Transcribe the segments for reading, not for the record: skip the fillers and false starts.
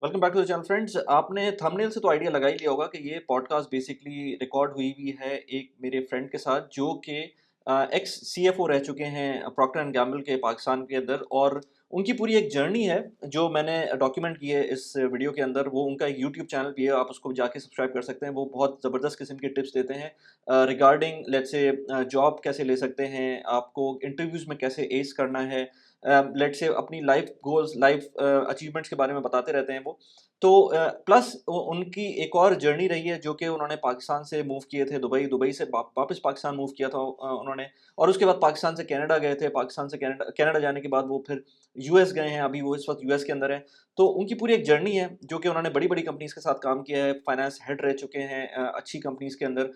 Welcome back to the channel friends. आपने thumbnail से तो आइडिया लगा ही लिया होगा कि ये पॉडकास्ट बेसिकली रिकॉर्ड हुई हुई है एक मेरे फ्रेंड के साथ जो कि एक्स सीएफओ रह चुके हैं प्रॉक्टर एंड गैम्बल के पाकिस्तान के अंदर। और उनकी पूरी एक जर्नी है जो मैंने डॉक्यूमेंट की है इस वीडियो के अंदर। वो उनका एक यूट्यूब चैनल भी है, आप उसको जाके सब्सक्राइब कर सकते हैं। वो बहुत ज़बरदस्त किस्म के टिप्स देते हैं रिगार्डिंग लेट्स से जॉब कैसे ले सकते हैं, आपको इंटरव्यूज़ में कैसे एस करना है, लेट्स से अपनी लाइफ गोल्स, लाइफ अचीवमेंट्स के बारे में बताते रहते हैं वो। तो प्लस उनकी एक और जर्नी रही है जो कि उन्होंने पाकिस्तान से मूव किए थे दुबई, दुबई से वापस पाकिस्तान मूव किया था उन्होंने। और उसके बाद पाकिस्तान से कनाडा गए थे, पाकिस्तान से कनाडा कनाडा जाने के बाद वो फिर यूएस गए हैं, अभी वो इस वक़्त यूएस के अंदर हैं। तो उनकी पूरी एक जर्नी है जो कि उन्होंने बड़ी-बड़ी कंपनीज़ के साथ काम किया है, फाइनेंस हेड रह चुके हैं अच्छी कंपनीज़ के अंदर।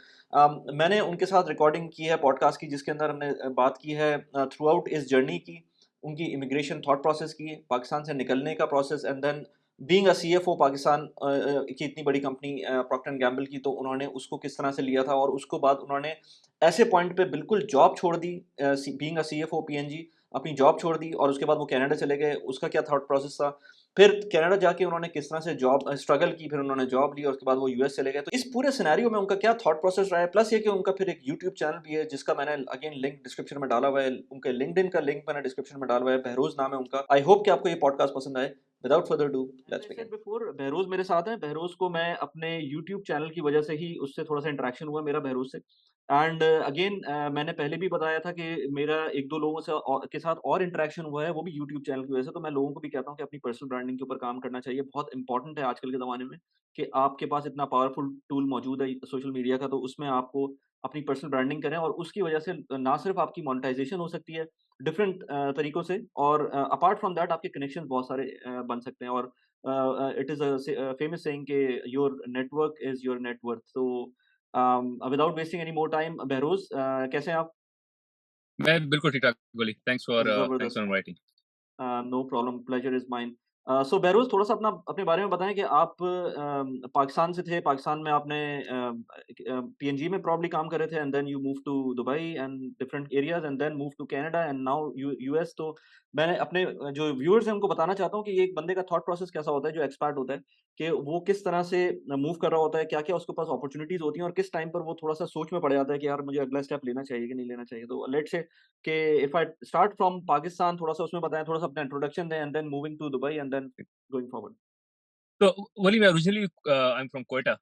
मैंने उनके साथ रिकॉर्डिंग की है पॉडकास्ट की, जिसके अंदर हमने बात की है थ्रू आउट इस जर्नी की, उनकी इमिग्रेशन थॉट प्रोसेस की, पाकिस्तान से निकलने का process and then being a CFO Pakistan की इतनी बड़ी कंपनी प्रॉक्टर एंड गैम्बल की, तो उन्होंने उसको किस तरह से लिया था और उसको बाद उन्होंने ऐसे पॉइंट पे बिल्कुल जॉब छोड़ दी बीइंग अ सीएफओ पीएनजी, अपनी जॉब छोड़ दी और उसके बाद वो कनाडा चले गए, उसका क्या थॉट प्रोसेस था। फिर कनाडा जाके उन्होंने किस तरह से जॉब स्ट्रगल की, फिर उन्होंने जॉब ली और उसके बाद वो यूएस चले गए। तो इस पूरे सिनेरियो में उनका क्या थॉट प्रोसेस रहा है, प्लस ये कि उनका फिर एक यूट्यूब चैनल भी है जिसका मैंने अगेन लिंक डिस्क्रिप्शन में डाला हुआ है, उनके लिंक्डइन का लिंक मैंने डिस्क्रिप्शन में डाला हुआ है, बहरोज़ नाम है उनका। आई होप कि आपको ये पॉडकास्ट पसंद आए। Without further do as let's I said begin. Before, Behroz मेरे साथ हैं। बहरोज़ को मैं अपने यूट्यूब चैनल की वजह से ही उससे थोड़ा-सा इंटरेक्शन हुआ मेरा बहरोज़ से। एंड अगेन मैंने पहले भी बताया था कि मेरा 1-2 लोगों से के साथ और इंटरेक्शन हुआ है, वो भी यूट्यूब चैनल की वजह से। तो मैं लोगों को भी कहता हूँ कि अपनी पर्सनल ब्रांडिंग के ऊपर काम करना चाहिए। बहुत इम्पोर्टेंट है आजकल के ज़माने में कि आपके पास इतना पावरफुल टूल मौजूद है सोशल मीडिया का, तो उसमें आपको अपनी पर्सनल ब्रांडिंग करें और उसकी वजह से ना सिर्फ़ आपकी मोनेटाइज़ेशन हो सकती है डिफरेंट तरीकों से, और अपार्ट फ्रॉम दैट आपके कनेक्शंस बहुत सारे बन सकते हैं। और it is a famous saying कि your network is your net worth. So without wasting any more time, Behroz कैसे हैं आप? मैं बिल्कुल ठीक-ठाक बोली। थैंक्स जबरदस्त। For inviting. No problem, pleasure is mine. So Behroz, थोड़ा-सा अपना अपने बारे में बताएँ कि आप पाकिस्तान से थे, पाकिस्तान में आपने पीएनजी में प्रॉब्ली काम कर रहे थे and then you move to Dubai and different areas and then move to Canada and now US. तो मैं अपने जो व्यूअर्स हैं उनको बताना चाहता हूँ कि ये एक बंदे का थॉट प्रोसेस कैसा होता है जो एक्सपैट होता है, कि वो किस तरह से मूव कर रहा होता है, क्या-क्या उसके पास अपॉर्च्युनिटीज़ होती हैं और किस टाइम पर वो थोड़ा-सा सोच में पड़ जाता है कि यार मुझे अगला स्टेप लेना चाहिए कि नहीं लेना चाहिए। तो लेट्स से कि if I start from Pakistan, थोड़ा-सा उसमें बताएँ, थोड़ा-सा अपना इंट्रोडक्शन दें and then moving to Dubai and then going forward. तो वली मैं originally I am from Quetta.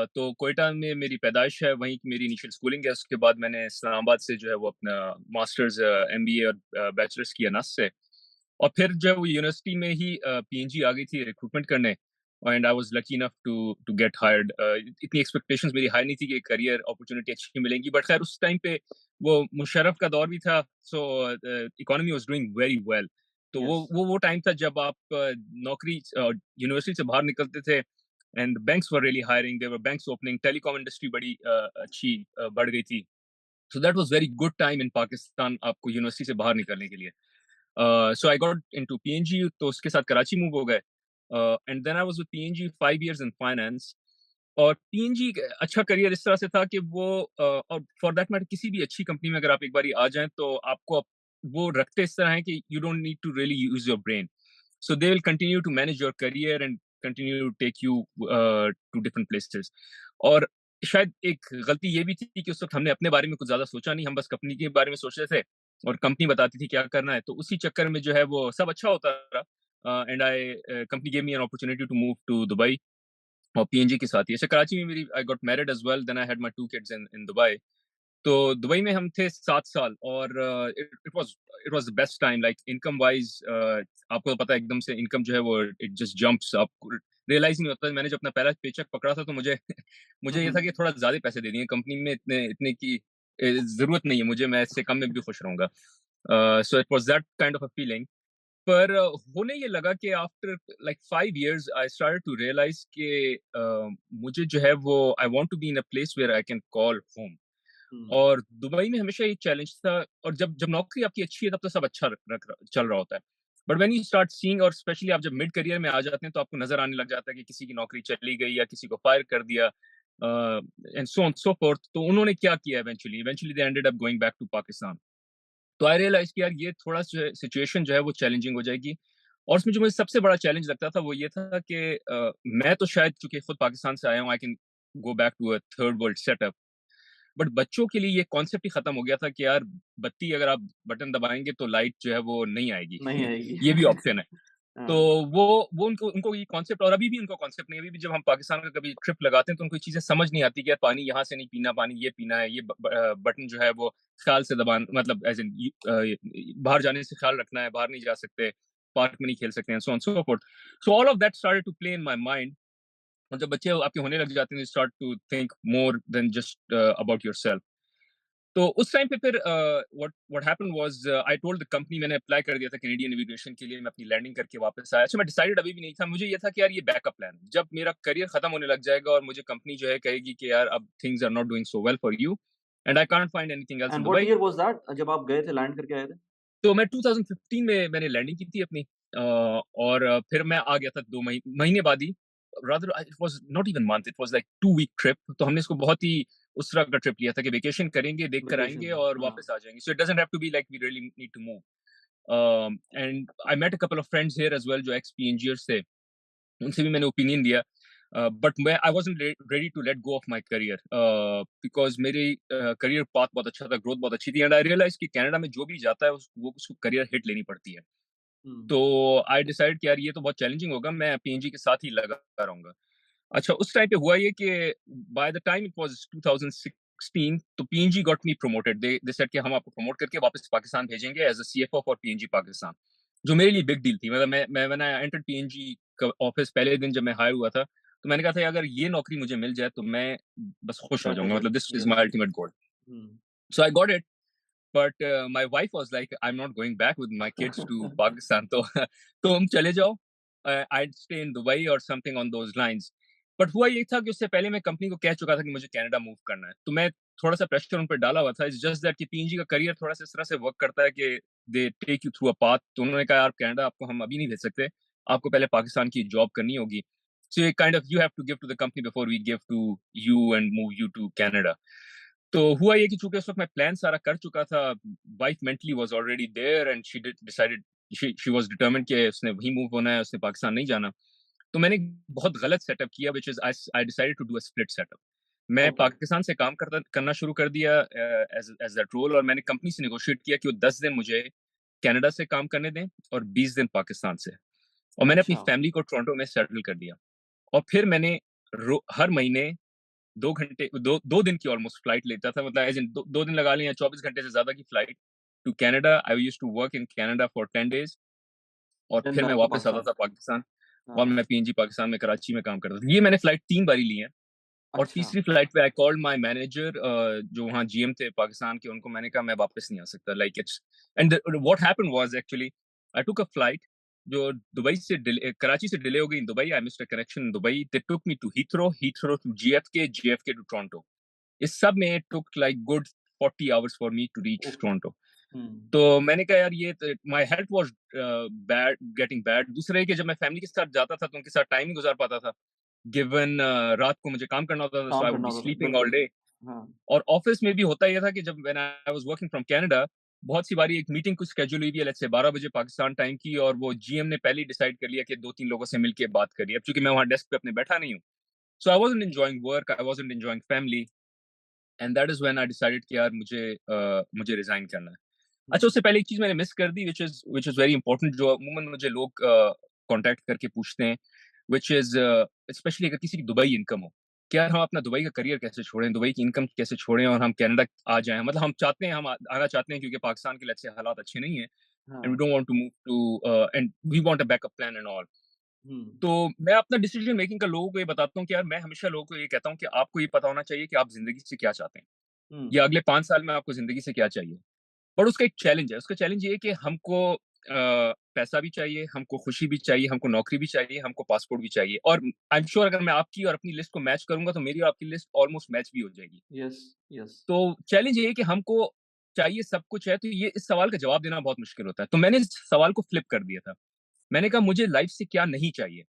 तो क्वेटा में मेरी पैदाइश है, वहीं की मेरी इनिशियल स्कूलिंग है। उसके बाद मैंने इस्लामाबाद से जो है वो अपना मास्टर्स एमबीए और बैचलर्स किया नास से। और फिर जो है वो यूनिवर्सिटी में ही पीएनजी आ गई थी रिक्रूटमेंट करने, and I was lucky enough to get hired. इतनी एक्सपेक्टेशंस मेरी हाई नहीं थी कि करियर अपॉर्चुनिटी अच्छी मिलेंगी, बट खैर उस टाइम पे वो मुशर्रफ का दौर भी था, so economy was doing very well. तो वो यस। वो वो टाइम था जब आप नौकरी यूनिवर्सिटी से बाहर निकलते थे and banks were really hiring, there were banks opening, telecom industry बड़ी अच्छी बढ़ गई थी। So that was very good time in Pakistan आपको यूनिवर्सिटी से बाहर निकलने के लिए। So I got into P and G, तो उसके साथ कराची मूव हो गए। And then I was with P and G 5 years in finance. और पीएनजी अच्छा करियर इस तरह से था कि वो और फॉर दैट मैटर किसी भी अच्छी कंपनी में अगर आप एक बारी आ जाएँ तो आपको वो रखते इस तरह हैं कि you don't need to really use your brain. So they will continue to manage your career and continue to take you to different places. और शायद एक गलती ये भी थी कि उस वक़्त हमने अपने बारे में कुछ ज़्यादा सोचा नहीं, हम बस कंपनी के बारे में सोच रहे थे और कंपनी बताती थी क्या करना है, तो उसी चक्कर में जो है वो सब अच्छा होता रहा। And company gave me an opportunity to move to Dubai और पीएनजी के साथ ही। अच्छा, कराची में मेरी I got married as well, then I had my 2 kids in Dubai. तो दुबई में हम थे 7 साल और it was the best time like income wise. आपको तो पता है एकदम से इनकम जो है वो इट जस्ट जंप्स, आपको रियलाइज़ नहीं होता। मैंने जब अपना पहला पेचेक पकड़ा था तो मुझे हुँ, मुझे ये था हुँ। कि थोड़ा ज़्यादा पैसे दे दिए कंपनी में, इतने इतने की ज़रूरत नहीं है मुझे, मैं इससे कम में भी खुश रहूँगा। So it was that kind of a feeling. पर होने ये लगा कि after like 5 years I started to realise कि मुझे जो है वो I want to be in a place where I can call home. हुँ। और दुबई में हमेशा ये चैलेंज था, और जब जब नौकरी आपकी अच्छी है तब तो सब अच्छा चल रहा होता है। But when you start seeing, और स्पेशली आप जब मिड करियर में आ जाते हैं तो आपको नजर आने लग जाता है कि किसी की नौकरी चली गई या किसी को फायर कर दिया and so on so forth. तो उन्होंने क्या किया, eventually eventually they ended up going back to Pakistan. तो आई रियलाइज कि यार ये थोड़ा सिचुएशन जो है वो चैलेंजिंग हो जाएगी। और उसमें जो मुझे सबसे बड़ा चैलेंज लगता था वो ये था कि मैं तो शायद चूंकि खुद पाकिस्तान से आया हूँ, I can go back to a third world setup, but बच्चों के लिए ये कॉन्सेप्ट ही खत्म हो गया था कि यार बत्ती अगर आप बटन दबाएंगे तो लाइट जो है वो नहीं आएगी। नहीं आएगी। ये भी ऑप्शन है। तो हाँ, वो उनको उनको ये कॉन्सेप्ट, और अभी भी उनको कॉन्सेप्ट नहीं है। अभी भी जब हम पाकिस्तान का कभी ट्रिप लगाते हैं तो उनको ये चीजें समझ नहीं आती कि यार पानी यहाँ से नहीं पीना, पानी ये पीना है, ये बटन जो है वो ख्याल से दबाना, मतलब एज इन बाहर जाने से ख्याल रखना है, बाहर नहीं जा सकते, पार्क में नहीं खेल सकते हैं, so on so forth. So all of that started to play in my mind. और जब बच्चे आपके होने लग जाते हैं, start to think more than just about yourself. तो उस टाइम पे फिर what what happened was, I told the company, मैंने अप्लाई कर दिया था कैनेडियन इमिग्रेशन के लिए, मैं अपनी लैंडिंग करके वापस आया। अच्छा, मैं डिसाइडेड अभी भी नहीं था, मुझे ये था कि यार ये बैकअप प्लान है, जब मेरा करियर खत्म होने लग जाएगा और मुझे कंपनी जो है कहेगी कि यार अब things are not doing so well for you and I can't find anything else in and what Dubai. Year was that जब आप गए थे, लैंड करके आए थे? तो मैं 2015 में मैंने लैंडिंग की थी अपनी, और फिर मैं आ गया था 2 महीने बाद ही। Rather it was not even month, it was like 2 week trip. तो हमने इसको बहुत ही उस तरह का ट्रिप लिया था कि वेकेशन करेंगे, देख कर आएँगे वेकेशन, और हाँ। वापस आ जाएँगे। So it doesn't have to be like we really need to move. And I met a couple of friends here as well जो एक्स पीएनजीयर्स थे, उनसे भी मैंने ओपिनियन लिया। बट मैं I wasn't ready to let go of my career, because मेरी career path बहुत अच्छा था, ग्रोथ बहुत अच्छी थी, एंड आई रियलाइज़ कि कनाडा में जो भी जाता है उसको करियर हिट लेनी पड़ती है। हुँ, तो आई डिसाइड कि यार ये तो बहुत चैलेंजिंग होगा, मैं पीएनजी के साथ ही लगा रहूँगा। अच्छा, उस टाइम पे हुआ ये कि by the time it was 2016, तो PNG got me promoted. They said कि हम आपको प्रमोट करके वापस पाकिस्तान भेजेंगे as a CFO for PNG Pakistan, जो मेरे लिए बिग डील थी। मतलब मैं व्हेन आई एंटर्ड पीएनजी का ऑफिस पहले दिन जब मैं हायर हुआ था, तो मैंने कहा था अगर ये नौकरी मुझे मिल जाए तो मैं बस खुश हो दैट जाऊँगा, इज़ इट, मतलब this is yes. My ultimate goal. Hmm. So I got it. But my wife was like I am not going back with my kids to Pakistan. तो तुम चले जाओ, आई स्टे इन दुबई और something on those lines. But हुआ ये था कि उससे पहले मैं कंपनी को कह चुका था कि मुझे कनाडा मूव करना है, तो मैं थोड़ा सा प्रेशर उन पर डाला हुआ था। इट्स जस्ट दैट कि पीएनजी का करियर थोड़ा सा इस तरह से वर्क करता है कि they take you through a path. तो उन्होंने कहा यार कनाडा आपको हम अभी नहीं भेज सकते, आपको पहले पाकिस्तान की जॉब करनी होगी। So kind of you have to give to the company before we give to you and move you to Canada. तो हुआ ये कि चूंकि उस वक्त मैं प्लान सारा कर चुका था, wife mentally was already there and she decided, she was determined कि उसने वहीं मूव होना है, उसने पाकिस्तान नहीं जाना। तो मैंने एक बहुत गलत सेटअप किया, which is I decided to do a split setup. मैं ओके, पाकिस्तान से काम करना शुरू कर दिया एज एज दैट रोल, और मैंने कंपनी से नेगोशिएट किया कि वो 10 दिन मुझे कनाडा से काम करने दें और 20 दिन पाकिस्तान से। और मैंने अपनी अच्छा। फैमिली को टोरंटो में सेटल कर दिया। और फिर मैंने हर महीने 2 दिन की ऑलमोस्ट फ्लाइट लेता था, मतलब एज़ इन 2 दिन लगा लें या 24 घंटे से ज़्यादा की flight to Canada. I used to work in Canada for 10 days और देन फिर मैं बैक टू वापस आता पाकिस्तान। था पाकिस्तान। और हाँ, मैं पीएनजी पाकिस्तान में कराची में काम करता था। ये मैंने फ्लाइट 3 बारी ली है। और अच्छा। तीसरी फ्लाइट पे आई कॉल्ड माय मैनेजर, जो वहाँ जीएम थे पाकिस्तान के, उनको मैंने कहा मैं वापस नहीं आ सकता, like it's and what happened was actually I took a flight जो कराची से डिले हो गई in Dubai. I missed a connection in Dubai, they took me to Heathrow to JFK to Toronto. इस सब में took like good 40 hours for me to reach okay. Toronto. Hmm, तो मैंने कहा यार ये my health was bad, getting bad. दूसरा है कि जब मैं फैमिली के साथ जाता था तो उनके साथ टाइम नहीं गुजार पाता था, गिवन रात को मुझे काम करना होता था, सो काम आई वुड करना बी होता था, स्लीपिंग ऑल बिल्कुल। डे। हाँ, और ऑफिस में भी होता यह था कि जब when I was working from Canada, बहुत सी बारी एक मीटिंग कुछ शेड्यूल हुई है, लेट्स से 12 बजे पाकिस्तान टाइम की, और वो जीएम ने पहले ही डिसाइड कर लिया कि 2-3 लोगों से मिलके बात करिए। अब चूंकि मैं वहां डेस्क पे अपने बैठा नहीं हूँ, so I wasn't enjoying work, I wasn't enjoying family, and that is when I decided कि यार मुझे रिजाइन करना है। हुँ, अच्छा, उससे पहले एक चीज मैंने मिस कर दी, व्हिच इज वेरी इंपॉर्टेंट, जो अमूमन मुझे लोग कांटेक्ट करके पूछते हैं, व्हिच इज स्पेशली अगर किसी की दुबई इनकम हो, कि यार हम अपना दुबई का करियर कैसे छोड़ें, दुबई की इनकम कैसे छोड़ें और हम कनाडा आ जाएं। मतलब हम चाहते हैं, आना चाहते हैं, क्योंकि पाकिस्तान के let's say हालात अच्छे नहीं है, एंड वी हाँ, don't want to move to and we want a backup plan and all. Hmm, तो मैं अपना डिसीजन मेकिंग का लोगों को ये बताता हूँ कि यार मैं हमेशा लोगों को ये कहता हूँ कि आपको ये पता होना चाहिए कि आप जिंदगी से क्या चाहते हैं, हुँ, या अगले 5 साल में आपको जिंदगी से क्या चाहिए। बट उसका एक चैलेंज है, उसका चैलेंज ये है कि हमको पैसा भी चाहिए, हमको खुशी भी चाहिए, हमको नौकरी भी चाहिए, हमको पासपोर्ट भी चाहिए। और आई एम श्योर अगर मैं आपकी और अपनी लिस्ट को मैच करूंगा तो मेरी और आपकी लिस्ट ऑलमोस्ट मैच भी हो जाएगी। यस, यस, तो चैलेंज ये है कि हमको चाहिए सब कुछ है, तो ये इस सवाल का जवाब देना बहुत मुश्किल होता है। तो मैंने इस सवाल को फ्लिप कर दिया था। मैंने कहा मुझे लाइफ से क्या नहीं चाहिए,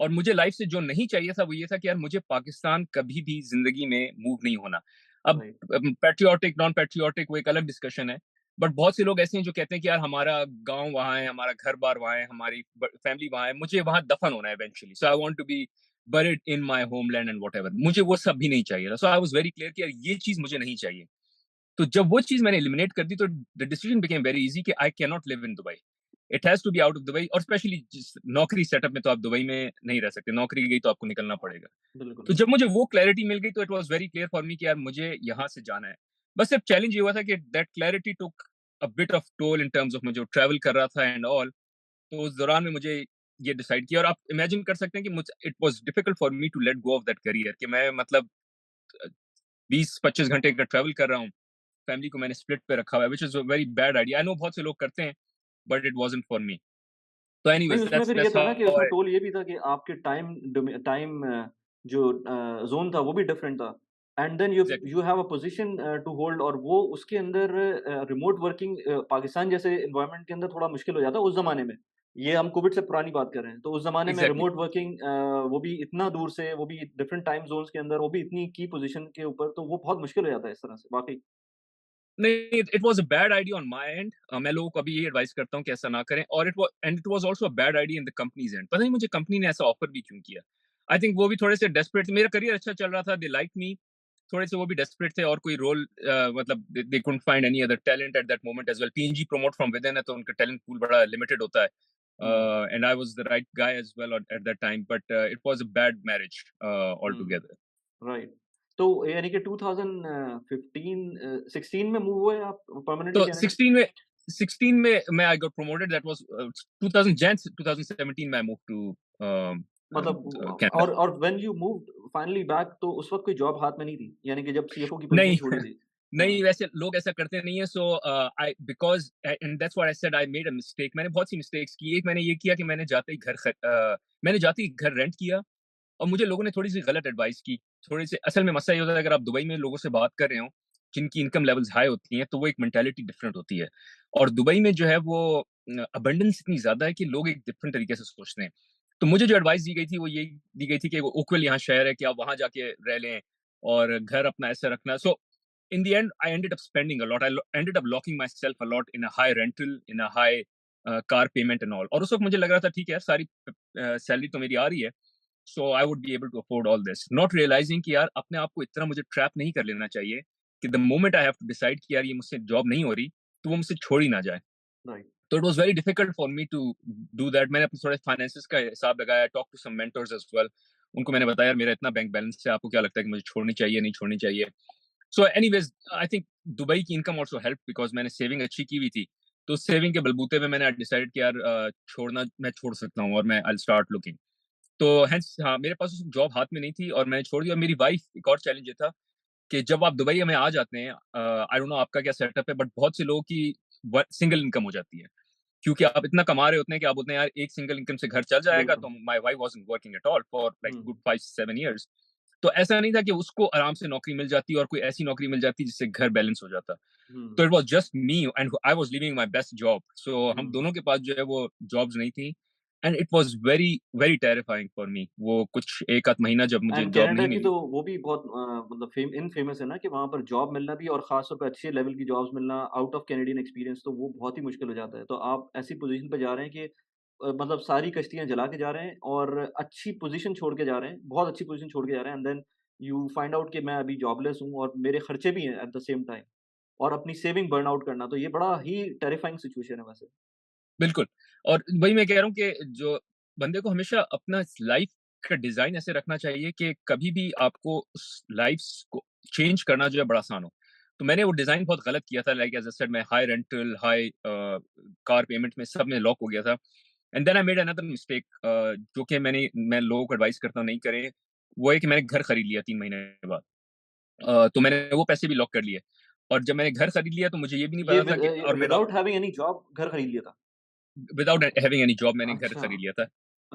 और मुझे लाइफ से जो नहीं चाहिए था वो ये था कि यार मुझे पाकिस्तान कभी भी जिंदगी में मूव नहीं होना। अब राइट, पैट्रियोटिक नॉन पैट्रियोटिक वो एक अलग डिस्कशन है, बट बहुत से लोग ऐसे हैं जो कहते हैं कि यार हमारा गाँव वहाँ है, हमारा घर-बार वहाँ है, हमारी ब फैमिली वहाँ है, मुझे वहाँ दफ़न होना है eventually, so I want to be buried in my homeland and whatever. मुझे वो सब भी नहीं चाहिए था। So I was very clear कि यार ये चीज़ मुझे नहीं चाहिए। तो जब वो चीज़ मैंने एलिमिनेट कर दी तो the decision became very easy कि I can not live in Dubai. It has to be out of Dubai, और स्पेशली जिस नौकरी सेटअप में तो आप दुबई में नहीं रह सकते। नौकरी गई तो आपको निकलना पड़ेगा। बिल्कुल। तो जब मुझे वो क्लैरिटी मिल गई तो it was very clear for me कि यार मुझे यहाँ से जाना है। बस सिर्फ चैलेंज ये हुआ था कि दैट क्लैरिटी टूक a bit of toll in terms of मैं जो ट्रैवल कर रहा था एंड ऑल। तो उस दौरान में मुझे ये डिसाइड किया, और आप इमेजिन कर सकते हैं कि मुझे it was difficult for me to let go of that career कि मैं मतलब 20-25 घंटे का ट्रैवल कर रहा हूँ। फैमिली को मैंने स्प्लिट पे रखा हुआ है, which is a very bad idea. I know बहुत से लोग करते हैं, but it wasn't for me. तो नहीं, एनीवेज़ उसमें फिर ये दैट्स था ना कि हाउ उसमें आई टोल ये भी था कि आपके टाइम जो ज़ोन था वो भी डिफरेंट था। And then you exactly. You have a position to hold, और वो उसके अंदर रिमोट वर्किंग पाकिस्तान जैसे एनवायरनमेंट के अंदर थोड़ा मुश्किल हो जाता है उस ज़माने में। ये हम कोविड से पुरानी बात कर रहे हैं। तो उस ज़माने में एग्ज़ैक्टली। रिमोट वर्किंग, वो भी इतना दूर से, वो भी डिफरेंट टाइम ज़ोन्स के अंदर, वो भी इतनी की पोज़ीशन के ऊपर, तो वो बहुत मुश्किल हो जाता है इस तरह से, वाक़ई। नहीं, it was a bad idea on my and. मैं लोगों को अभी यही एडवाइस करता हूँ कि ऐसा ना करें, और it was also a bad idea in the companies and. पता नहीं मुझे कंपनी ने ऐसा ऑफर भी क्यों किया? आई थिंक वो भी थोड़े से डेस्परेट थे। मेरा करियर अच्छा चल रहा था, दे लाइक्ड मी। थोड़े से वो भी डेस्परेट थे, और कोई रोल मतलब they couldn't find any other talent at that moment as well. P&G promote from within है, तो उनका टैलेंट पूल बड़ा लिमिटेड होता है। Hmm, and I was the right guy as well at that time, but it was a bad marriage hmm. Altogether. Right. तो यानी कि 16 में मूव हुए आप परमानेंटली तो कनाडा? 16 में मैं आई got promoted, that was 2000 Jain 2017 में आई मूव्ड टू मतलब कनाडा। और when you moved finally back, तो उस वक़्त कोई जॉब हाथ में नहीं थी? यानी कि जब सीएफओ की पोज़ीशन नहीं, छोड़ी थी? हाँ, नहीं, वैसे लोग ऐसा करते नहीं है। So I because and that's what I said, I made a mistake. मैंने बहुत सी मिस्टेक्स की। एक मैंने ये किया कि मैंने जाते ही घर रेंट किया, और मुझे लोगों ने थोड़ी-सी गलत एडवाइस की। थोड़ी सी असल में मसला ये होता है, अगर आप दुबई में लोगों से बात कर रहे हो, जिनकी इनकम लेवल्स हाई होती हैं, तो वो एक मेंटालिटी डिफरेंट होती है। और दुबई में जो है वो अबंडेंस इतनी ज़्यादा है कि लोग एक डिफरेंट तरीके से सोचते हैं। तो मुझे जो एडवाइस दी गई थी, वो यही दी गई थी कि वो ओकविल यहाँ शहर है कि आप वहाँ जाके रह लें, और घर अपना ऐसे रखना। सो in the end, I ended up spending a lot. Ended up locking myself a lot in a high rental, in a high car payment and all. और उस वक्त मुझे लग रहा था ठीक है यार, सारी सैलरी तो मेरी आ रही है, so I would be able to afford all this, not realizing कि यार अपने आप को इतना मुझे ट्रैप नहीं कर लेना चाहिए कि the moment I have to decide कि यार ये मुझसे जॉब नहीं हो रही, तो वो मुझसे छोड़ ही ना जाए। राइट। तो it was very difficult for me to do that. मैंने अपने थोड़े फाइनेंसेस का हिसाब लगाया, talk to some mentors as well. उनको मैंने बताया यार मेरा इतना बैंक बैलेंस है, आपको क्या लगता है कि मुझे छोड़नी चाहिए नहीं छोड़नी चाहिए? So anyways I think Dubai की इनकम आल्सो हेल्प बिकॉज़ मैंने सेविंग अच्छी की हुई थी। तो सेविंग के बलबूते पे मैंने डिसाइड किया यार छोड़ना मैं छोड़ सकता हूँ, और मैं आई विल स्टार्ट लुकिंग। तो हेंस हाँ, मेरे पास उस जॉब हाथ में नहीं थी, और मैंने छोड़ दिया। और मेरी वाइफ, एक और चैलेंज ये था कि जब आप दुबई में आ जाते हैं, आई डोंट नो आपका क्या सेटअप है, बट बहुत से लोगों की सिंगल इनकम हो जाती है। क्योंकि आप इतना कमा रहे होते हैं कि आप बोलते हैं यार एक सिंगल इनकम से घर चल जाएगा। बिल्कुल। तो my wife wasn't working at all for like hmm, good 5-7 years. तो ऐसा नहीं था कि उसको आराम से नौकरी मिल जाती और कोई ऐसी नौकरी मिल जाती जिससे घर बैलेंस हो जाता। तो हुँ, it was just me and I was living my best job. So हम हुँ। दोनों के पास जो है वो जॉब्स नहीं थी, and it was very, very terrifying for me. वो कुछ 1 आध महीना जब मुझे एंड जॉब कनाडा नहीं की मिली। तो वो भी बहुत मतलब फेमस है ना कि वहाँ पर जॉब मिलना भी, और ख़ास तौर पे अच्छे लेवल की जॉब्स मिलना आउट ऑफ कैनेडियन एक्सपीरियंस, तो वो बहुत ही मुश्किल हो जाता है। तो आप ऐसी पोज़ीशन पे जा रहे हैं कि मतलब सारी कश्तियाँ जला के जा रहे हैं और अच्छी पोज़ीशन छोड़ के जा रहे हैं, बहुत अच्छी पोज़ीशन छोड़ के जा रहे हैं, and then you find out कि मैं अभी जॉबलेस हूँ और मेरे खर्चे भी हैं एट द सेम टाइम, और अपनी सेविंग बर्न आउट करना, तो ये बड़ा ही टेरिफाइंग सिचुएशन है वैसे। बिल्कुल। और वही मैं कह रहा हूँ कि जो बंदे को हमेशा अपना लाइफ़ का डिज़ाइन ऐसे रखना चाहिए कि कभी भी आपको उस लाइफ़्स को चेंज करना जो है बड़ा आसान हो। तो मैंने वो डिज़ाइन बहुत गलत किया था, लाइक एज़ आई सेड मैं high rental, high car payment में सब में लॉक हो गया था। And then I made another mistake, जो कि मैं लोगों को एडवाइस करता हूँ नहीं करें। वो है कि मैंने घर खरीद लिया 3 महीने बाद। तो मैंने वो पैसे भी लॉक कर लिए, और जब मैंने घर खरीद लिया तो मुझे ये भी नहीं ये पता था कि और मेरा विदाउट हैविंग एनी जॉब घर खरीद लिया था? विदाउट हैविंग एनी जॉब मैंने घर अच्छा, खरीद लिया था।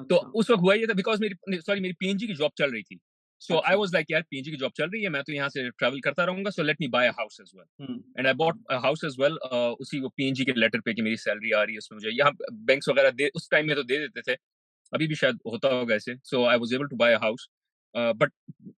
तो अच्छा, उस वक़्त हुआ ये था बिकॉज़ मेरी पीएनजी की जॉब चल रही थी। सो आई अच्छा। वाज़ लाइक यार पीएनजी की जॉब चल रही है, मैं तो यहाँ से ट्रैवल करता रहूँगा, so let me buy a house as well. Hmm, and I bought hmm, a house as well, उसी वो पीएनजी के लेटर पे कि मेरी सैलरी आ रही है उसमें मुझे यहाँ बैंक्स वगैरह दे उस टाइम में तो दे देते थे। अभी भी शायद होता होगा ऐसे। So I was able to buy a house. But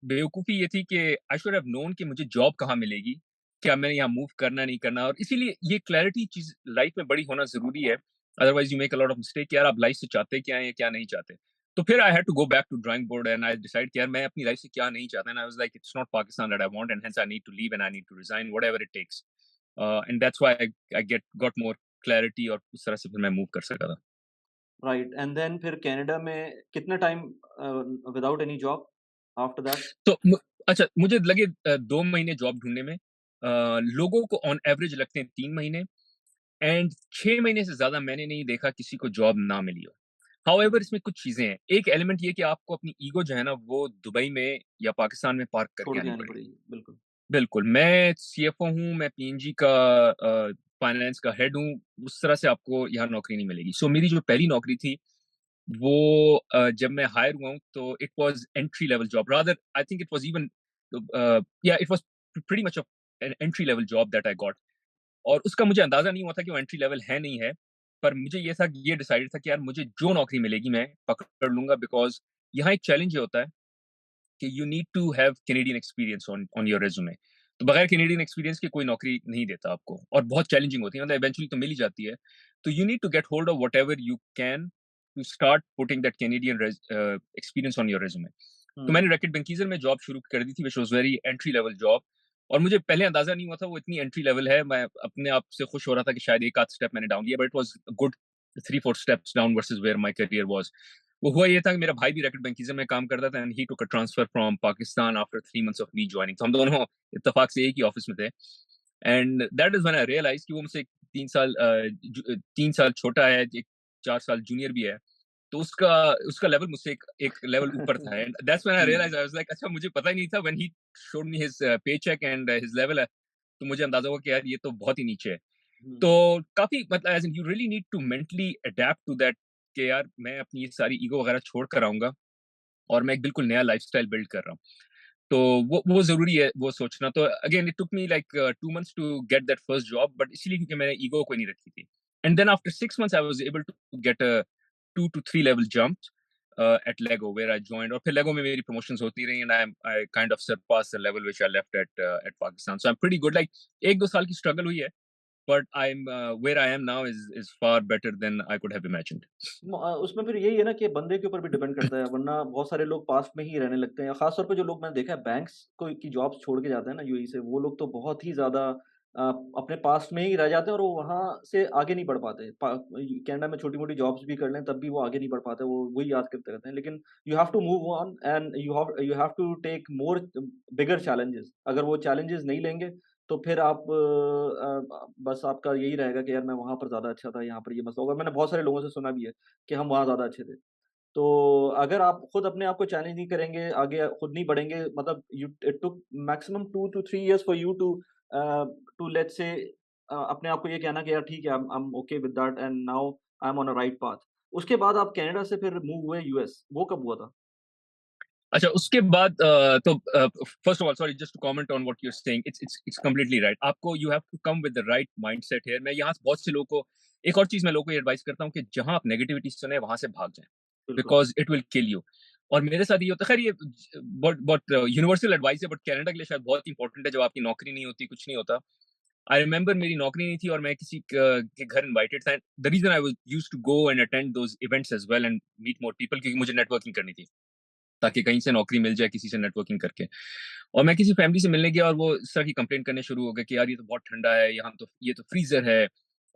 बेवकूफ़ी ये थी कि आई शुड हैव नोन कि मुझे जॉब कहाँ मिलेगी, क्या मैंने यहाँ मूव करना नहीं करना, और इसीलिए ये क्लैरिटी चीज़ लाइफ में बड़ी होना ज़रूरी है। Otherwise you make a lot of mistake कि यार आप लाइफ से चाहते क्या हैं या क्या नहीं चाहते। तो फिर I had to go back to drawing board and I decide कि यार मैं अपनी लाइफ से क्या नहीं चाहता, and I was like it's not Pakistan that I want and hence I need to leave and I need to resign whatever it takes. And that's why I get got more clarity, और उस तरह से फिर मैं move कर सका था। Right, and then फिर कनाडा में कितना time without any job after that? तो अच्छा, मुझे लगे 2 महीने जॉब ढूंढने में। लोगों को ऑन एवरेज लगते हैं 3 महीने, एंड 6 महीने से ज्यादा मैंने नहीं देखा किसी को जॉब ना मिली हो। हाउएवर इसमें कुछ चीजें हैं। एक एलिमेंट ये कि आपको अपनी ईगो जो है ना वो दुबई में या पाकिस्तान में पार्क छोड़ करके के आनी आनी पड़ेगी। पड़ेगी, बिल्कुल। बिल्कुल, मैं सीएफओ हूँ, मैं पीएनजी का फाइनेंस का हेड हूँ, उस तरह से आपको यहाँ नौकरी नहीं मिलेगी। सो मेरी जो पहली नौकरी थी वो जब मैं हायर हुआ हूँ तो it was entry level job, rather I think it was even या it was pretty much an entry level job that I got. और उसका मुझे अंदाज़ा नहीं हुआ था कि वो एंट्री लेवल है नहीं है, पर मुझे ये डिसाइडेड था कि यार मुझे जो नौकरी मिलेगी मैं पकड़ लूँगा, बिकॉज़ यहाँ एक चैलेंज ये होता है कि you need to have Canadian experience on on your resume. तो बगैर कैनेडियन एक्सपीरियंस के कोई नौकरी नहीं देता आपको, और बहुत चैलेंजिंग होती है, मतलब इवेंचुअली तो मिल ही जाती है। तो you need to get hold of whatever you can to start putting that Canadian experience on your resume. तो मैंने हुँ, रैकेट बेंकीजर में जॉब शुरू कर दी थी, which was very entry level job. और मुझे पहले अंदाजा नहीं हुआ था वो इतनी एंट्री लेवल है। मैं अपने आप से खुश हो रहा था कि शायद एक आध स्टेप मैंने डाउन लिया, but it was good 3-4 steps down versus where my career was. वो हुआ ये था कि मेरा भाई भी रैकेट बैंकिंग में काम करता था, and he took a transfer from Pakistan after 3 months of me joining. तो हम दोनों इत्तेफाक से एक ही ऑफिस में थे, and that is when I realize कि वो मुझसे 3 साल छोटा है, एक 4 साल जूनियर भी है। तो उसका उसका लेवल मुझसे एक लेवल ऊपर था, and that's when I hmm, realize, I was like अच्छा, मुझे पता ही नहीं था। When he showed me his paycheck and his level, तो मुझे अंदाजा हुआ कि यार ये तो बहुत ही नीचे है। तो हुँ, काफ़ी मतलब as in you really need to mentally adapt to that कि यार मैं अपनी ये सारी ईगो वगैरह छोड़ कर आऊँगा, और मैं एक बिल्कुल नया लाइफ़स्टाइल बिल्ड कर रहा हूँ। तो वो ज़रूरी है वो सोचना। तो again it took me like 2 months to get that first job, but इसीलिए क्योंकि मैंने ईगो कोई नहीं रखी थी। And then after 6 months I was able to get a 2 to 3 level jump at Lego where I joined, और फिर Lego में मेरी promotions होती रही, and I kind of surpassed the level which I left at Pakistan. So I'm pretty good. Like 1-2 साल की struggle हुई है, but I'm where I am now is far better than I could have imagined. उसमें फिर यही है ना कि बंदे के ऊपर भी डिपेंड करता है, वरना बहुत सारे लोग पास्ट में ही रहने लगते हैं। ख़ास तौर पे जो लोग मैंने देखा है बैंक्स को की जॉब्स छोड़ के जाते हैं ना यूएई से, वो लोग तो बहुत ही ज़्यादा अ, अपने पास्ट में ही रह जाते हैं और वो वहाँ से आगे नहीं बढ़ पाते। कनाडा में छोटी-मोटी जॉब्स भी कर लें तब भी वो आगे नहीं बढ़ पाते, वो वही याद करते रहते हैं। लेकिन you have to move on and you have to take more bigger challenges. अगर वो चैलेंजेस नहीं लेंगे तो फिर आप बस आपका यही रहेगा कि यार मैं वहाँ पर ज़्यादा अच्छा था, यहाँ पर ये मसला होगा। मैंने बहुत सारे लोगों से सुना भी है कि हम वहाँ ज़्यादा अच्छे थे। तो अगर आप खुद अपने आप को चैलेंज नहीं करेंगे, आगे खुद नहीं बढ़ेंगे, मतलब you it took maximum 2 to 3 years for you to let's say अपने आप को ये कहना कि यार ठीक है, I M okay with that and now I am on a right path. उसके बाद आप कनाडा से फिर मूव हुए यूएस, वो कब हुआ था? अच्छा, उसके बाद तो first of all sorry, just to comment on what you are saying, it's completely right. आपको you have to come with the right mindset here. मैं यहाँ बहुत से लोगों को, एक और चीज़ मैं लोगों को एडवाइस करता हूँ कि जहाँ आप नेगेटिविटी सुने वहाँ से भाग जाएँ, बिल्कुल। Because it will kill you. और मेरे साथ ये होता है, खैर ये बहुत बहुत यूनिवर्सल एडवाइस है, बट कनाडा के लिए शायद बहुत इंपॉर्टेंट है जब आपकी नौकरी नहीं होती, कुछ नहीं होता। आई रिमेंबर मेरी नौकरी नहीं थी और मैं किसी के घर इनवाइटेड था। The reason I was used to go and attend those events as well and meet more people, क्योंकि मुझे नेटवर्किंग करनी थी। ताकि कहीं से नौकरी मिल जाए किसी से नेटवर्किंग करके। और मैं किसी फैमिली से मिलने गया और वो इस तरह की कंप्लेंट करने शुरू हो गए कि यार ये तो बहुत ठंडा है, यहाँ तो ये तो फ्रीज़र है,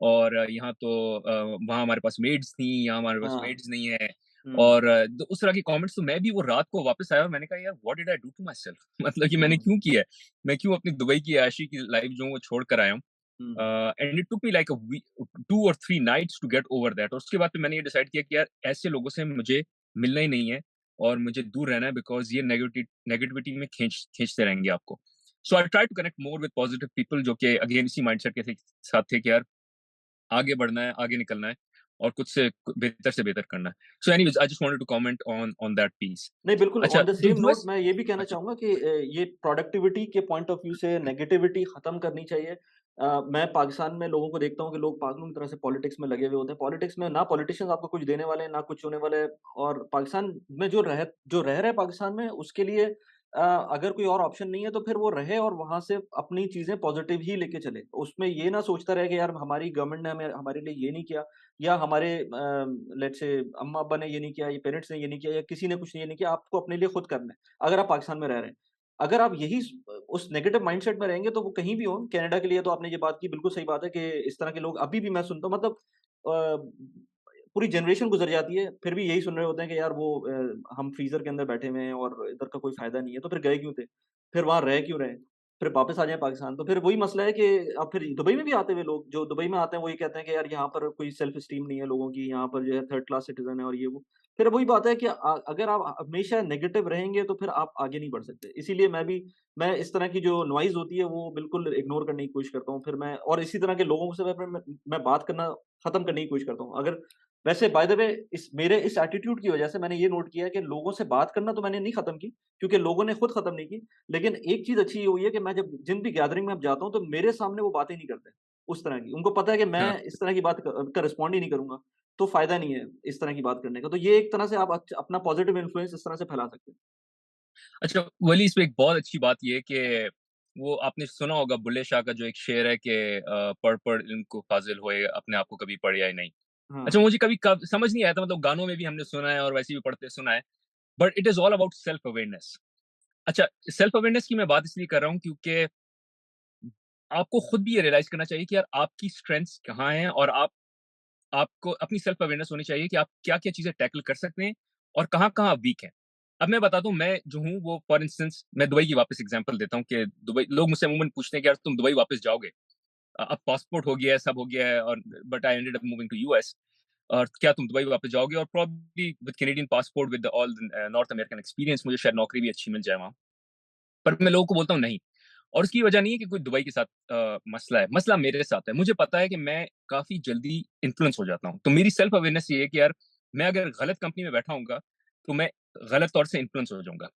और यहाँ तो वहाँ हमारे पास मेड्स थी, यहाँ हमारे पास हाँ। मेड्स नहीं है। हुँ, और तो उस तरह की कमेंट्स, तो मैं भी वो रात को वापस आया और मैंने कहा यार what did I do to myself मतलब कि मैंने हुँ, क्यों किया है? मैं क्यों अपनी दुबई की ऐशी की लाइफ़ जो हूँ वो छोड़ कर आया हूँ। हुँ। And it took me like a week, 2 और 3 nights to get over that. और उसके बाद फिर मैंने ये डिसाइड किया कि यार ऐसे लोगों से मुझे मिलना ही नहीं है और मुझे दूर रहना है, बिकॉज़ ये नेगेटिविटी में खींचते रहेंगे आपको। So I try to connect more with positive people जो कि अगेन इसी माइंडसेट के थे, साथ थे कि यार आगे बढ़ना है, आगे निकलना है, और खुद से बेहतर करना है। So anyways I just wanted to comment on that piece. नहीं, बिल्कुल अच्छा, ऑन द तो सेम नोट यूएस। मैं ये भी कहना अच्छा, चाहूँगा कि ये प्रोडक्टिविटी के पॉइंट ऑफ व्यू से नेगेटिविटी खत्म करनी चाहिए। मैं पाकिस्तान में लोगों को देखता हूँ कि लोग पागलों की तरह से पॉलिटिक्स में लगे हुए होते हैं। पॉलिटिक्स में ना पॉलिटिशियंस आपको कुछ देने वाले हैं, ना कुछ होने वाले हैं और पाकिस्तान में जो रह रहे हैं पाकिस्तान में उसके लिए अगर कोई और ऑप्शन नहीं है तो फिर वो रहे और वहाँ से अपनी चीज़ें पॉज़िटिव ही लेके चले। उसमें ये ना सोचता रहे कि यार हमारी गवर्नमेंट ने हमें हमारे लिए ये नहीं किया या हमारे लेट्स से अम्मा-अब्बा ने ये नहीं किया, या पेरेंट्स ने ये नहीं किया या किसी ने कुछ ये नहीं किया, आपको अपने लिए खुद करना है, अगर आप पाकिस्तान में रह रहे हैं। अगर आप यही उस नेगेटिव माइंडसेट में रहेंगे तो वो कहीं भी हो, कनाडा के लिए तो आपने ये बात की बिल्कुल सही बात है कि इस तरह के लोग अभी भी मैं सुनता हूँ, मतलब पूरी जनरेशन गुज़र जाती है, फिर भी यही सुन रहे होते हैं कि यार वो हम फ्रीज़र के अंदर बैठे हुए हैं और इधर का कोई फ़ायदा नहीं है, तो फिर गए क्यों थे? फिर वहाँ रह क्यों रहे हैं? फिर वापस आ जाएँ पाकिस्तान, तो फिर वही मसला है कि अब फिर दुबई में भी आते हुए लोग, जो दुबई में आते हैं, वो ये कहते हैं कि यार यहाँ पर कोई सेल्फ एस्टीम नहीं है लोगों की, यहाँ पर जो है थर्ड क्लास सिटिज़न है और ये वो। फिर वही बात है कि अगर आप हमेशा नेगेटिव रहेंगे तो फिर आप आगे नहीं बढ़ सकते। इसीलिए मैं इस तरह की जो नॉइज़ होती है वो बिल्कुल इग्नोर करने की कोशिश करता हूँ। फिर मैं और इसी तरह के लोगों से मैं बात करना खत्म करने की कोशिश करता हूँ। अगर वैसे बाय द वे इस मेरे इस एटीट्यूड की वजह से मैंने ये नोट किया है कि लोगों से बात करना तो मैंने नहीं खत्म की, क्योंकि लोगों ने खुद खत्म नहीं की। लेकिन एक चीज़ अच्छी ये हुई है कि मैं जब जिन भी गैदरिंग में अब जाता हूँ, तो मेरे सामने वो बातें नहीं करते, उस तरह की। उनको पता है कि हाँ। मैं इस तरह की बात का रिस्पॉन्ड ही नहीं करूँगा, तो फ़ायदा नहीं है इस तरह की बात करने का। तो ये एक तरह से आप अपना पॉज़िटिव इन्फ्लुएंस इस तरह से फैला सकते हैं। अच्छा, वली इसमें एक बहुत अच्छी बात ये है कि वो आपने सुना होगा बुल्ले शाह का जो एक शेर है कि पढ़-पढ़ इल्म को फ़ाज़िल होए, अपने आप को कभी पढ़िया ही नहीं। हाँ, अच्छा, मुझे कभी कब समझ नहीं आया था, मतलब गानों में भी हमने सुना है और वैसे भी पढ़ते सुना है, but it is all about self awareness. अच्छा, सेल्फ अवेयरनेस की मैं बात इसलिए कर रहा हूँ क्योंकि आपको खुद भी ये रियलाइज़ करना चाहिए कि यार आपकी स्ट्रेंथ्स कहाँ हैं और आपको अपनी सेल्फ अवेयरनेस होनी चाहिए कि आप क्या-क्या चीज़ें टैकल कर सकते हैं और कहाँ-कहाँ आप वीक हैं। अब मैं बताता हूँ, मैं जो हूँ वो फॉर इंस्टेंस मैं दुबई की वापस एग्ज़ाम्पल देता हूँ कि दुबई लोग मुझसे अमूमन पूछते हैं कि यार तुम दुबई वापस जाओगे? अब पासपोर्ट हो गया है, सब हो गया है और but I ended up moving to US, और क्या तुम दुबई वापस जाओगे? और probably with Canadian passport with all North American experience मुझे शायद नौकरी भी अच्छी मिल जाए वहाँ। पर मैं लोगों को बोलता हूँ नहीं। और उसकी वजह नहीं है कि कोई दुबई के साथ मसला है, मसला मेरे साथ है। मुझे पता है कि मैं काफ़ी जल्दी इन्फ्लुएंस हो जाता हूँ। तो मेरी सेल्फ अवेयरनेस ये है कि यार मैं अगर गलत कंपनी में बैठा होऊँगा, तो मैं गलत तौर से इन्फ्लुएंस हो जाऊँगा।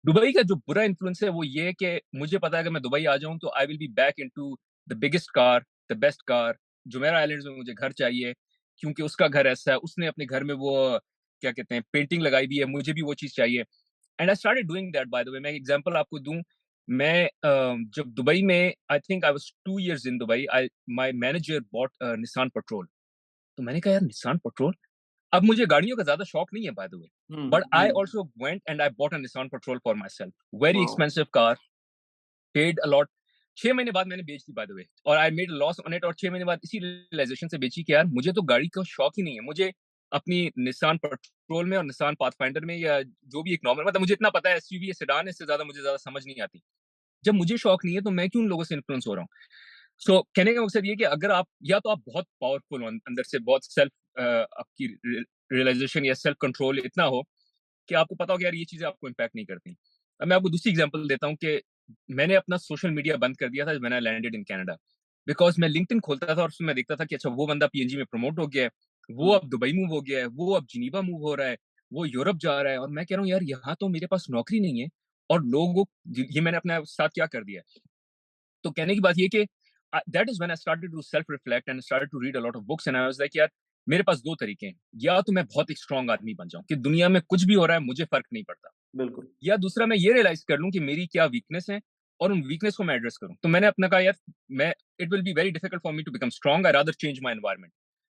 दुबई का जो बुरा इन्फ्लुएंस है वो ये है कि मुझे पता है अगर मैं दुबई आ जाऊँ तो I will be back into the biggest car, the best car. Jumeirah islands में मुझे घर चाहिए, क्योंकि उसका घर ऐसा है, उसने अपने घर में वो क्या कहते हैं पेंटिंग लगाई हुई है, मुझे भी वो चीज़ चाहिए। And I started doing that by the way. मैं एक एग्जांपल आपको दूँ, मैं जब दुबई में I think I was 2 years in Dubai, I my manager bought Nissan petrol. तो मैंने कहा यार निसान पेट्रोल? अब मुझे गाड़ियों का ज़्यादा शौक नहीं है bye the way, hmm, but I hmm, also went and I bought a Nissan petrol for my self. Very wow! Expensive car, paid a lot. 6 महीने बाद मैंने बेच दी बाय द वे, और I made loss on it, और 6 महीने बाद इसी realisation से बेची कि यार मुझे तो गाड़ी का शौक ही नहीं है। मुझे अपनी निसान पेट्रोल में और निसान पाथफाइंडर में या जो भी एक नॉर्मल, मतलब मुझे इतना पता है एसयूवी या सेडान है, इससे ज़्यादा मुझे ज़्यादा समझ नहीं आती। जब मुझे शौक नहीं है तो मैं क्यों उन लोगों से इन्फ्लुएंस हो रहा हूँ? सो कहने का मकसद ये है कि अगर आप या तो आप बहुत पावरफुल हो अंदर से, बहुत सेल्फ आपकी रियलाइजेशन या सेल्फ कंट्रोल इतना हो कि आपको पता हो कि यार ये चीज़ें आपको इम्पैक्ट नहीं करती। अब मैं आपको दूसरी एग्ज़ाम्पल देता हूँ कि मैंने अपना सोशल मीडिया बंद कर दिया था when I landed in Canada. Because मैं लिंक्डइन खोलता था और उसमें मैं देखता था कि अच्छा वो बंदा पीएनजी में प्रमोट हो गया है, वो हुँ, अब दुबई मूव हो गया है, वो अब जिनीवा मूव हो रहा है, वो यूरोप जा रहा है, और मैं कह रहा हूँ यार यहाँ तो मेरे पास नौकरी नहीं है और लोगों ये मैंने अपने साथ क्या कर दिया है। तो कहने की बात ये कि that is when I started to self reflect and started to read a lot of books, and I was like यार मेरे पास 2 तरीके हैं। या तो मैं बहुत एक स्ट्रॉन्ग आदमी बन जाऊँ कि दुनिया में कुछ भी हो रहा है मुझे फ़र्क नहीं पड़ता। बिल्कुल। या दूसरा मैं ये रियलाइज़ कर लूँ कि मेरी क्या वीकनेस है और उन वीकनेस को मैं एड्रेस करूँ। तो मैंने अपना कहा यार मैं it will be very difficult for me to become strong, I rather change my environment.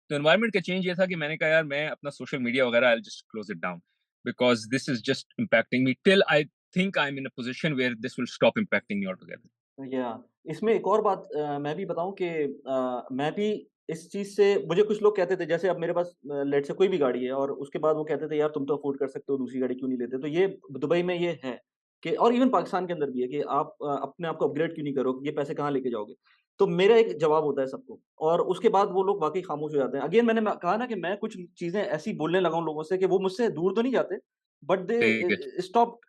तो एनवायरनमेंट का चेंज ये था कि मैंने कहा यार मैं अपना सोशल मीडिया वगैरह I will just close it down, because this is just impacting me till I think I am in a position where this will stop impacting me altogether. या इसमें एक और बात मैं भी बताऊँ कि मैं भी इस चीज़ से मुझे कुछ लोग कहते थे, जैसे अब मेरे पास लेट्स से कोई भी गाड़ी है और उसके बाद वो कहते थे यार तुम तो अफ़ोर्ड कर सकते हो, दूसरी गाड़ी क्यों नहीं लेते? तो ये दुबई में ये है कि और इवन पाकिस्तान के अंदर भी है कि आप अपने आप को अपग्रेड क्यों नहीं करो? ये पैसे कहाँ लेके जाओगे? तो मेरा एक जवाब होता है सबको और उसके बाद वो लोग वाक़ई खामोश हो जाते हैं। अगेन मैंने कहा ना कि मैं कुछ चीज़ें ऐसी बोलने लगा हूँ लोगों से कि वो मुझसे दूर तो नहीं जाते, बट ठीक है। दे स्टॉप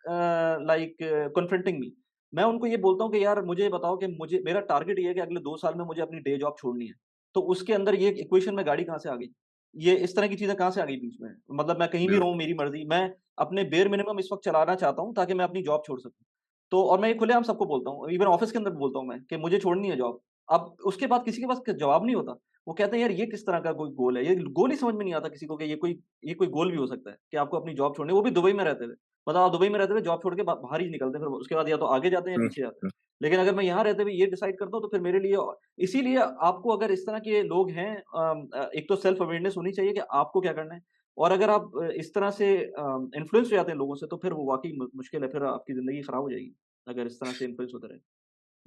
लाइक कन्फ्रंटिंग मी। मैं उनको ये बोलता हूँ कि यार मुझे बताओ कि मुझे मेरा टारगेट ये है कि अगले 2 साल में मुझे अपनी डे जॉब छोड़नी है। तो उसके अंदर ये इक्वेशन में गाड़ी कहाँ से आ गई? ये इस तरह की चीज़ें कहाँ से आ गई बीच में? मतलब मैं कहीं भी बिल्कुल। रहूँ मेरी मर्ज़ी, मैं अपने बेयर मिनिमम इस वक़्त चलाना चाहता हूँ ताकि मैं अपनी जॉब छोड़ सकूँ। तो और मैं ये खुलेआम सबको बोलता हूँ, इवन ऑफ़िस के अंदर भी बोलता हूँ मैं कि मुझे छोड़नी है जॉब। अब उसके बाद किसी के पास क जवाब नहीं होता। वो कहते हैं यार ये किस तरह का कोई गोल है? ये गोल ही समझ में नहीं आता किसी को कि ये कोई गोल भी हो सकता है कि आपको अपनी जॉब छोड़नी है, वो भी दुबई में रहते हुए। मतलब आप दुबई में रहते हुए जॉब छोड़ के बाहर ही निकलते हैं, फिर उसके बाद या तो आगे जाते हैं या ट्रू, पीछे जाते हैं। ट्रू। लेकिन अगर मैं यहाँ रहते हुए ये डिसाइड करता हूँ तो फिर मेरे लिए इसीलिए आपको अगर इस तरह के लोग हैं, एक तो सेल्फ अवेयरनेस होनी चाहिए कि आपको क्या करना है, और अगर आप इस तरह से इन्फ्लुएंस हो जाते हैं लोगों से तो फिर वो वाक़ई मुश्किल है, फिर आपकी ज़िंदगी खराब हो जाएगी, अगर इस तरह से इन्फ्लुएंस होते रहे।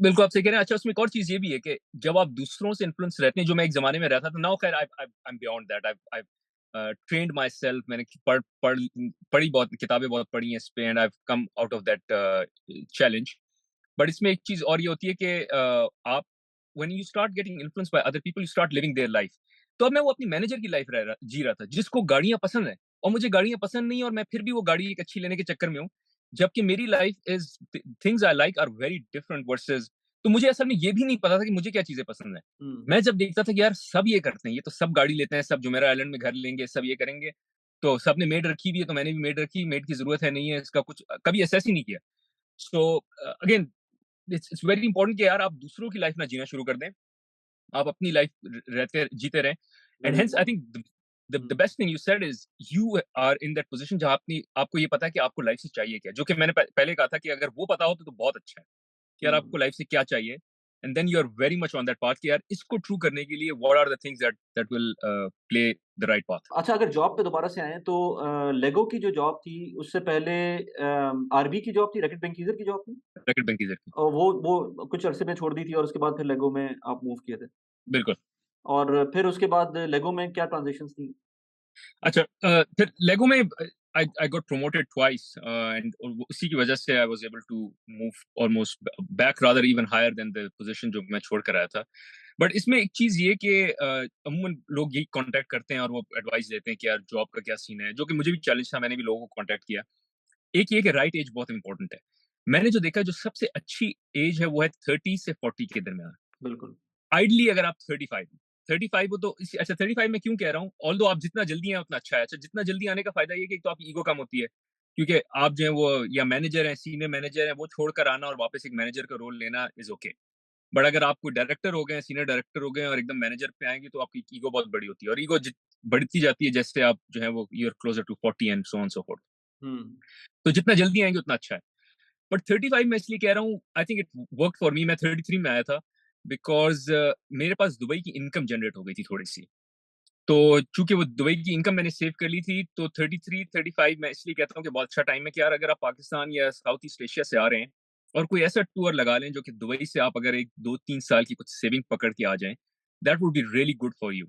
बिल्कुल, आप सही कह रहे हैं। अच्छा, उसमें एक और चीज़ ये भी है कि जब आप दूसरों से इन्फ्लुएंस रहते हैं, जो मैं एक ज़माने में रहता था, नाउ खैर I am beyond that. I trained myself. मैंने पढ़ी बहुत किताबें बहुत पढ़ी हैं इस पे, and I have come out of that challenge. But इसमें एक चीज़ और ये होती है कि आप when you start getting influenced by other people, you start living their life. तो अब मैं वो अपनी मैनेजर की लाइफ जी रहा था, जिसको गाड़ियाँ पसंद है, और मुझे गाड़ियाँ पसंद नहीं है, और मैं फिर भी वो गाड़ी एक अच्छी लेने के चक्कर में हूँ। जबकि मेरी life is things I like are very different versus. तो मुझे असल में ये भी नहीं पता था कि मुझे क्या चीज़ें पसंद हैं। हुँ, मैं जब देखता था कि यार सब ये करते हैं, ये तो सब गाड़ी लेते हैं, सब जुमेरा आइलैंड में घर लेंगे, सब ये करेंगे, तो सबने मेड रखी हुई है, तो मैंने भी मेड रखी, मेड की ज़रूरत है, नहीं है, इसका कुछ कभी असेस ही नहीं किया। So again it's very important कि यार आप दूसरों की लाइफ ना जीना शुरू कर दें। आप अपनी लाइफ रहते जीते रहें। And very hence I important. Think the hmm, best thing you said is you are in that position जहां अपनी आपको ये पता है कि आपको लाइफ से चाहिए क्या, जो कि मैंने पहले कहा था कि अगर वो पता हो तो बहुत अच्छा है कि यार हुँ। आपको लाइफ से क्या चाहिए। And then you are very much on that path कि यार इसको ट्रू करने के लिए what are the things that that will play the right path. अच्छा, अगर जॉब पे दोबारा से आएँ तो लेगो की जो जॉब थी उससे पहले आरबी की जॉब थी, रैकेट बेंकीज़र की जॉब थी? रैकेट बेंकीजर की। और वो कुछ अरसे में छोड़ दी थी और उसके बाद फिर लेगो में आप मूव किए थे। बिल्कुल। और फिर उसके बाद लेगो में क्या ट्रांज़िशंस थी? अच्छा, फिर लेगो में I got promoted twice, and उसी की वजह से I was able to move almost back rather even higher than the position जो मैं छोड़ कर आया था। बट इसमें एक चीज ये कि अमूमन लोग यही कांटेक्ट करते हैं और वो एडवाइस देते हैं कि यार जॉब का क्या सीन है, जो कि मुझे भी चैलेंज था, मैंने भी लोगों को कांटेक्ट किया। एक ये कि राइट एज बहुत इंपॉर्टेंट है। मैंने जो देखा, जो सबसे अच्छी एज है वो है 30 से 40 के दरमियान। बिल्कुल। आइडली अगर आप 35 हो तो अच्छा, 35 में क्यों कह रहा हूँ, ऑल्दो आप जितना जल्दी आए उतना अच्छा है। अच्छा, जितना जल्दी आने का फायदा ये है कि एक तो आपकी ईगो कम होती है, क्योंकि आप जो है वो या मैनेजर हैं, सीनियर मैनेजर हैं, वो छोड़कर आना और वापस एक मैनेजर का रोल लेना इज ओके। बट अगर आप कोई डायरेक्टर हो गए, सीनियर डायरेक्टर हो गए और एकदम मैनेजर पे आएंगे, तो आपकी ईगो बहुत बड़ी होती है, और ईगो बढ़ती जाती है जैसे आप जो है वो you're closer to 40 and so on so forth. Hmm, तो जितना जल्दी आएंगे उतना अच्छा है। बट 35 मैं इसलिए कह रहा हूँ, आई think it work for me. मैं 33 में आया था बिकॉज मेरे पास दुबई की इनकम जनरेट हो गई थी थोड़ी सी। तो चूंकि वो दुबई की इनकम मैंने सेव कर ली थी, तो 33 35 मैं इसलिए कहता हूँ कि बहुत अच्छा टाइम है कि यार अगर आप पाकिस्तान या साउथ ईस्ट एशिया से आ रहे हैं और कोई ऐसा टूर लगा लें जो कि दुबई से आप अगर 1 2 3 साल की कुछ सेविंग पकड़ के आ जाएं, that would be really good for you.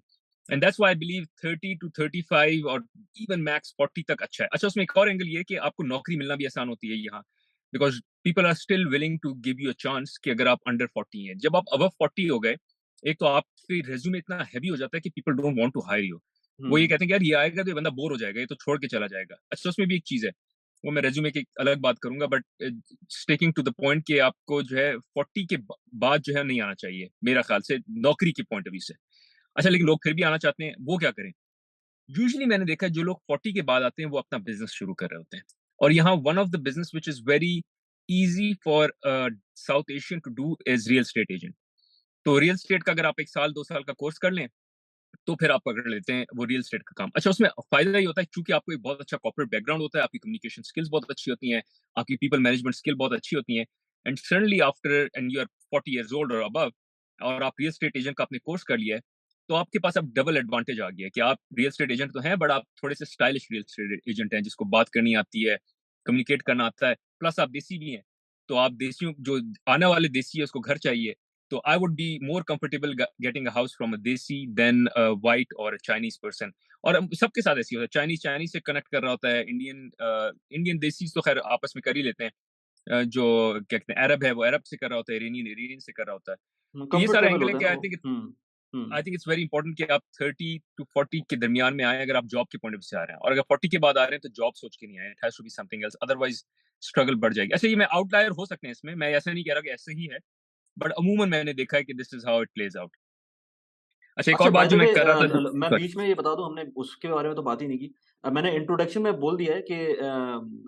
And that's why I believe 30 to 35 और इवन मैक्स 40 तक अच्छा है। अच्छा, उसमें एक और एंगल ये है कि आपको नौकरी मिलना भी आसान होती है यहाँ, because people are still willing to give you a chance कि अगर आप अंडर 40 हैं। जब आप अबव 40 हो गए, एक तो आपकी रेज्यूमे इतना हैवी हो जाता है कि people don't want to hire you. वो ये हुँ, कहते हैं कि यार ये आएगा तो ये बंदा बोर हो जाएगा, ये तो छोड़ के चला जाएगा। अच्छा, उसमें भी एक चीज है, वो मैं रेज्यूमे की अलग बात करूंगा, but sticking to the point कि आपको जो है 40 के बाद जो है नहीं आना चाहिए मेरा ख्याल से, नौकरी के पॉइंट ऑफ व्यू से। अच्छा, लेकिन लोग फिर भी आना चाहते हैं, वो क्या करें? यूजुअली मैंने देखा है जो लोग 40 के बाद आते हैं वो अपना बिजनेस शुरू कर रहे होते हैं। और यहाँ one of the business which is very easy for South Asian to do is real estate agent. तो रियल स्टेट का अगर आप 1 साल 2 साल का कोर्स कर लें, तो फिर आप पकड़ लेते हैं वो रियल एस्टेट का काम। अच्छा, उसमें फ़ायदा ये होता है क्योंकि आपको एक बहुत अच्छा कॉर्पोरेट बैकग्राउंड होता है, आपकी कम्युनिकेशन स्किल्स बहुत अच्छी होती हैं, आपकी पीपल मैनेजमेंट स्किल बहुत अच्छी होती हैं, and suddenly after and you are 40 years old और अबव, और आप रियल एस्टेट एजेंट का आपने कोर्स कर लिया है, तो आपके पास अब डबल एडवांटेज आ गया है कि आप रियल एस्टेट एजेंट तो हैं, बट आप थोड़े से स्टाइलिश रियल एस्टेट एजेंट हैं, जिसको बात करनी आती है, कम्युनिकेट करना आता है, प्लस आप देसी भी हैं। तो आप देसियों जो आने वाले देसी है उसको घर चाहिए, so I would be more comfortable getting a house from a desi than a white or a Chinese person. और सबके साथ ऐसी होता है, चाइनीज चाइनीज से कनेक्ट कर रहा होता है, इंडियन इंडियन देसी तो खैर आपस में कर ही लेते हैं, जो क्या कहते हैं अरब है वो अरब से कर रहा होता है, इरानियन इरानियन से कर रहा होता है। तो ये कम्फर्ट सारा लेवल एंगल है होता है कि ना वो। Hmm, I think it's very important कि आप 30 to 40 के दरमियान में आए अगर आप जॉब के पॉइंट ऑफ से आ रहे हैं, और अगर 40 के बाद आ रहे हैं तो जॉब सोच के नहीं आए, it has to be something else, otherwise struggle बढ़ जाएगी। अच्छा, ये मैं आउटलायर हो सकते हैं इसमें, मैं ऐसा नहीं कह रहा कि ऐसे ही है, बट अमूमन मैंने देखा है कि this is how it plays out. अच्छा, एक अच्छा, और बाय बात द जो मैं वे कर रहा था, मैं सॉरी। बीच में ये बता दूँ, हमने उसके बारे में तो बात ही नहीं की। मैंने इंट्रोडक्शन में बोल दिया है कि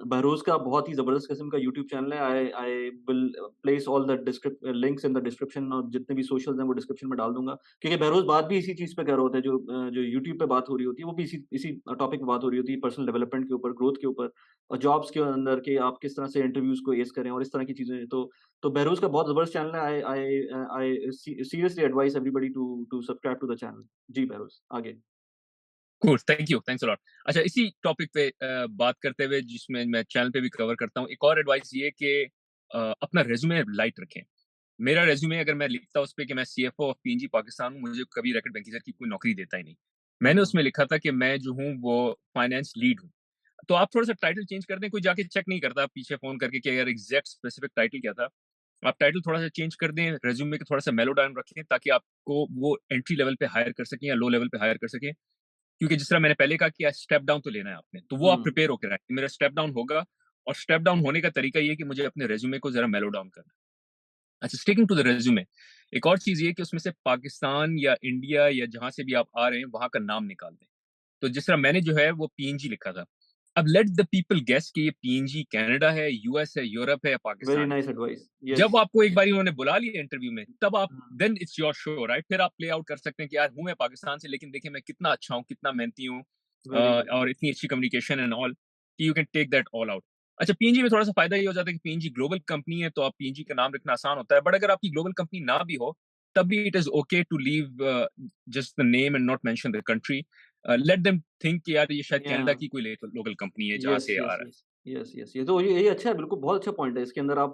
बहरोज़ का बहुत ही ज़बरदस्त किस्म का यूट्यूब चैनल है। I I will place all the links in the description, और जितने भी सोशल्स हैं वो डिस्क्रिप्शन में डाल दूँगा। क्योंकि बहरोज़ बात भी इसी चीज़ पे कर रहे होते हैं, जो यूट्यूब पे बात हो रही होती है, वो भी इसी इसी टॉपिक पे बात हो रही होती है, पर्सनल डेवलपमेंट के ऊपर, ग्रोथ के ऊपर, और जॉब्स के अंदर के आप किस तरह से इंटरव्यूज़ को एस करें और इस तरह की चीज़ें। तो बहरोज़ का बहुत ज़बरदस्त चैनल है। I seriously advise everybody to subscribe to the channel. Ji Behroz, आगे। Cool, thank you, thanks a lot. अच्छा, इसी टॉपिक पे बात करते हुए जिसमें मैं चैनल पे भी कवर करता हूँ, एक और एडवाइस ये कि अपना रिज्यूमे लाइट रखें। मेरा रिज्यूमे अगर मैं लिखता उस पे कि मैं सीएफओ ऑफ पीएनजी पाकिस्तान हूँ, मुझे कभी रैकेट बैंकिंग की कोई नौकरी देता ही नहीं। मैंने हुँ, उसमें लिखा था कि मैं जो हूँ वो फाइनेंस लीड हूँ। तो आप थोड़ा-सा टाइटल चेंज कर दें, कोई जाके चेक नहीं करता पीछे फ़ोन करके कि यार एग्ज़ैक्ट स्पेसिफिक टाइटल क्या था। आप टाइटल थोड़ा-सा चेंज कर दें, रिज्यूमे को थोड़ा-सा मेलो डाउन रखें ताकि आपको वो एंट्री लेवल पे हायर कर सकें या लो लेवल पे हायर कर सकें। क्योंकि जिस तरह मैंने पहले कहा कि स्टेप डाउन तो लेना है आपने, तो वो आप हुँ। प्रिपेयर होके रखें। मेरा स्टेप डाउन होगा, और स्टेप डाउन होने का तरीका ये है कि मुझे अपने रिज्यूमे को ज़रा मेलो डाउन करना है। अच्छा, स्टिकिंग टू द रिज्यूमे, एक और चीज़ ये है कि उसमें से पाकिस्तान या इंडिया या जहाँ से भी आप आ रहे हैं, वहाँ का नाम निकाल दें। तो जिस तरह मैंने जो है वो पीएनजी लिखा था। अब लेट द पीपल गेस कि ये पीएनजी कनाडा है, यूएस है, यूरोप है या वेरी पाकिस्तान है। Nice advice. यस। जब आपको एक बारी उन्होंने बुला लिया इंटरव्यू में, तब आप hmm, then it's your show, right? फिर आप प्ले आउट कर सकते हैं कि यार हूँ मैं पाकिस्तान से, लेकिन देखिए मैं कितना अच्छा हूँ, कितना मेहनती हूँ, वेरी गुड। और इतनी अच्छी कम्युनिकेशन एंड ऑल, कि you can take that all out. अच्छा, पीएनजी में थोड़ा-सा फ़ायदा ये हो जाता है कि पीएनजी ग्लोबल कंपनी है, तो आप पीएनजी का नाम रखना आसान होता है। बट अगर आपकी ग्लोबल कंपनी ना भी हो, तब भी it is okay to leave just the name and not mention the country. Let them think कि यार ये शायद या कनाडा की कोई लोकल कंपनी है जहाँ यस, से आ यस, रहा है। यस। Yes, yes. ये अच्छा है, बिल्कुल बहुत अच्छा पॉइंट है। इसके अंदर आप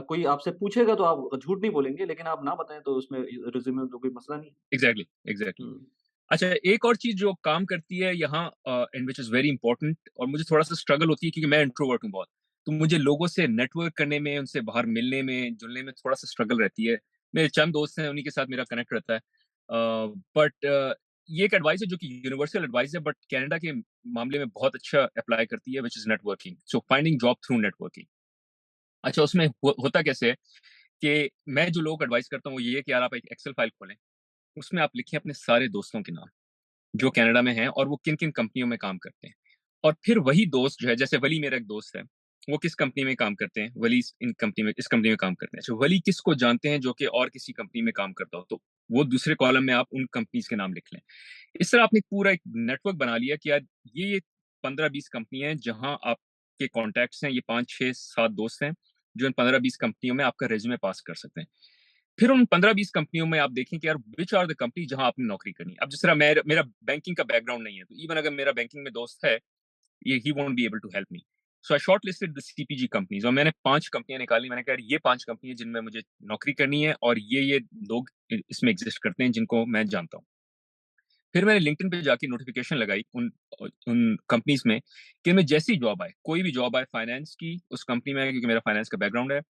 कोई आपसे पूछेगा तो आप झूठ नहीं बोलेंगे, लेकिन आप ना बताएँ तो उसमें रिज़्यूमे में तो कोई मसला नहीं है। Exactly, exactly. हुँ, अच्छा, एक और चीज़ जो काम करती है यहाँ, and which is very important, और मुझे थोड़ा-सा स्ट्रगल होती है क्योंकि मैं इंट्रोवर्ट हूँ बहुत। तो मुझे लोगों से नेटवर्क करने में, उनसे बाहर मिलने में, जुलने में थोड़ा-सा स्ट्रगल रहती है। मेरे चंद दोस्त हैं, उन्हीं के साथ मेरा कनेक्ट रहता है। बट ये एक एडवाइस है जो कि यूनिवर्सल एडवाइस है, बट कनाडा के मामले में बहुत अच्छा एप्लाई करती है, which is networking. So finding job through networking. अच्छा, उसमें होता कैसे है कि मैं जो लोगों को एडवाइस करता हूँ वो ये है कि यार आप एक एक्सेल फाइल खोलें, उसमें आप लिखें अपने सारे दोस्तों के नाम। जो कनाडा में हैं और वो किन-किन कंपनियों में काम करते हैं। और फिर वही दोस्त जो है, जैसे वली मेरा एक दोस्त है, वो किस कंपनी में काम करते हैं, वली इस कंपनी में काम करते हैं। अच्छा, वली किसको जानते हैं जो कि और किसी कंपनी में काम करता हो, तो वो दूसरे कॉलम में आप उन कंपनीज़ के नाम लिख लें। इस तरह आपने एक पूरा एक नेटवर्क बना लिया कि यार ये 15-20 कंपनियाँ हैं जहाँ आपके कॉन्टैक्ट्स हैं, ये 5, 6, 7 दोस्त हैं, जो इन 15-20 कंपनियों में आपका रिज़्यूमे पास कर सकते हैं। फिर उन 15-20 कंपनियों में आप देखें कि यार व्हिच आर द कंपनी जहाँ आपने नौकरी करनी है। अब जिस तरह मेरा मेरा बैंकिंग का बैकग्राउंड नहीं है, तो इवन अगर मेरा बैंकिंग में दोस्त है, ये ही won't be able to help me. So I shortlisted the CPG companies, और मैंने 5 कंपनियाँ निकाली। मैंने कहा यार ये 5 कंपनी है जिनमें मुझे नौकरी करनी है, और ये लोग इसमें एग्ज़िस्ट करते हैं जिनको मैं जानता हूँ। फिर मैंने लिंक्डइन पे जाके नोटिफ़िकेशन लगाई उन कंपनीज़ में कि इनमें जैसी जॉब आए, कोई भी जॉब आए फाइनेंस की, उस कंपनी में, क्योंकि मेरा फाइनेंस का बैकग्राउंड है,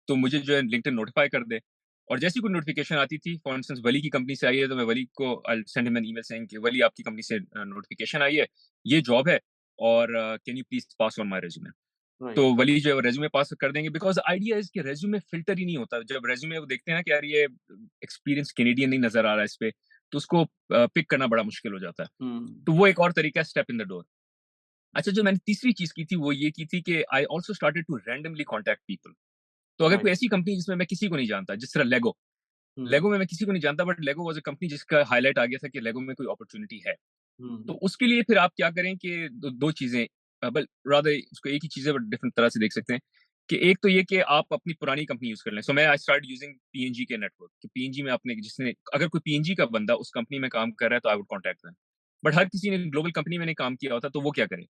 तो मुझे जो है लिंक्डइन नोटिफ़ाई कर दे। और जैसी कोई नोटिफ़िकेशन आती थी, फॉर इंस्टेंस वली की कंपनी से आई है, तो मैं वली को I will send him an email saying कि वली आपकी कंपनी से नोटिफ़िकेशन आई है, ये जॉब है, और can you please pass on my resume. Right. तो वली जो है वो रिज्यूमे पास कर देंगे, बिकॉज़ आइडिया इज़ कि रिज्यूमे फ़िल्टर ही नहीं होता। जब रिज्यूमे वो देखते हैं ना कि यार ये एक्सपीरियंस कैनेडियन नहीं नज़र आ रहा है इस पे, तो उसको पिक करना बड़ा मुश्किल हो जाता है। हुँ, तो वो एक और तरीका है, स्टेप इन द डोर। अच्छा, जो मैंने तीसरी चीज़ की थी वो ये की थी कि I also started to randomly contact people. तो अगर कोई राइट। ऐसी कंपनी जिसमें मैं किसी को नहीं जानता, जिस तरह लेगो, हुँ, लेगो में मैं किसी को नहीं जानता, but Lego was a company जिसका हाइलाइट आ गया था कि लेगो में कोई अपॉर्च्युनिटी है। तो हुँ, उसके लिए फिर आप क्या करें कि दो चीज़ें, बल रादर उसको एक ही चीज़ है बट डिफरेंट तरह से देख सकते हैं, कि एक तो ये कि आप अपनी पुरानी कंपनी यूज़ कर लें। सो मैं आई स्टार्टेड यूजिंग पीएनजी के नेटवर्क, कि पीएनजी में आपने जिसने अगर कोई पीएनजी का बंदा उस कंपनी में काम कर रहा है तो I would contact them. But हर किसी ने ग्लोबल कंपनी में नहीं काम किया होता, तो वो क्या करे?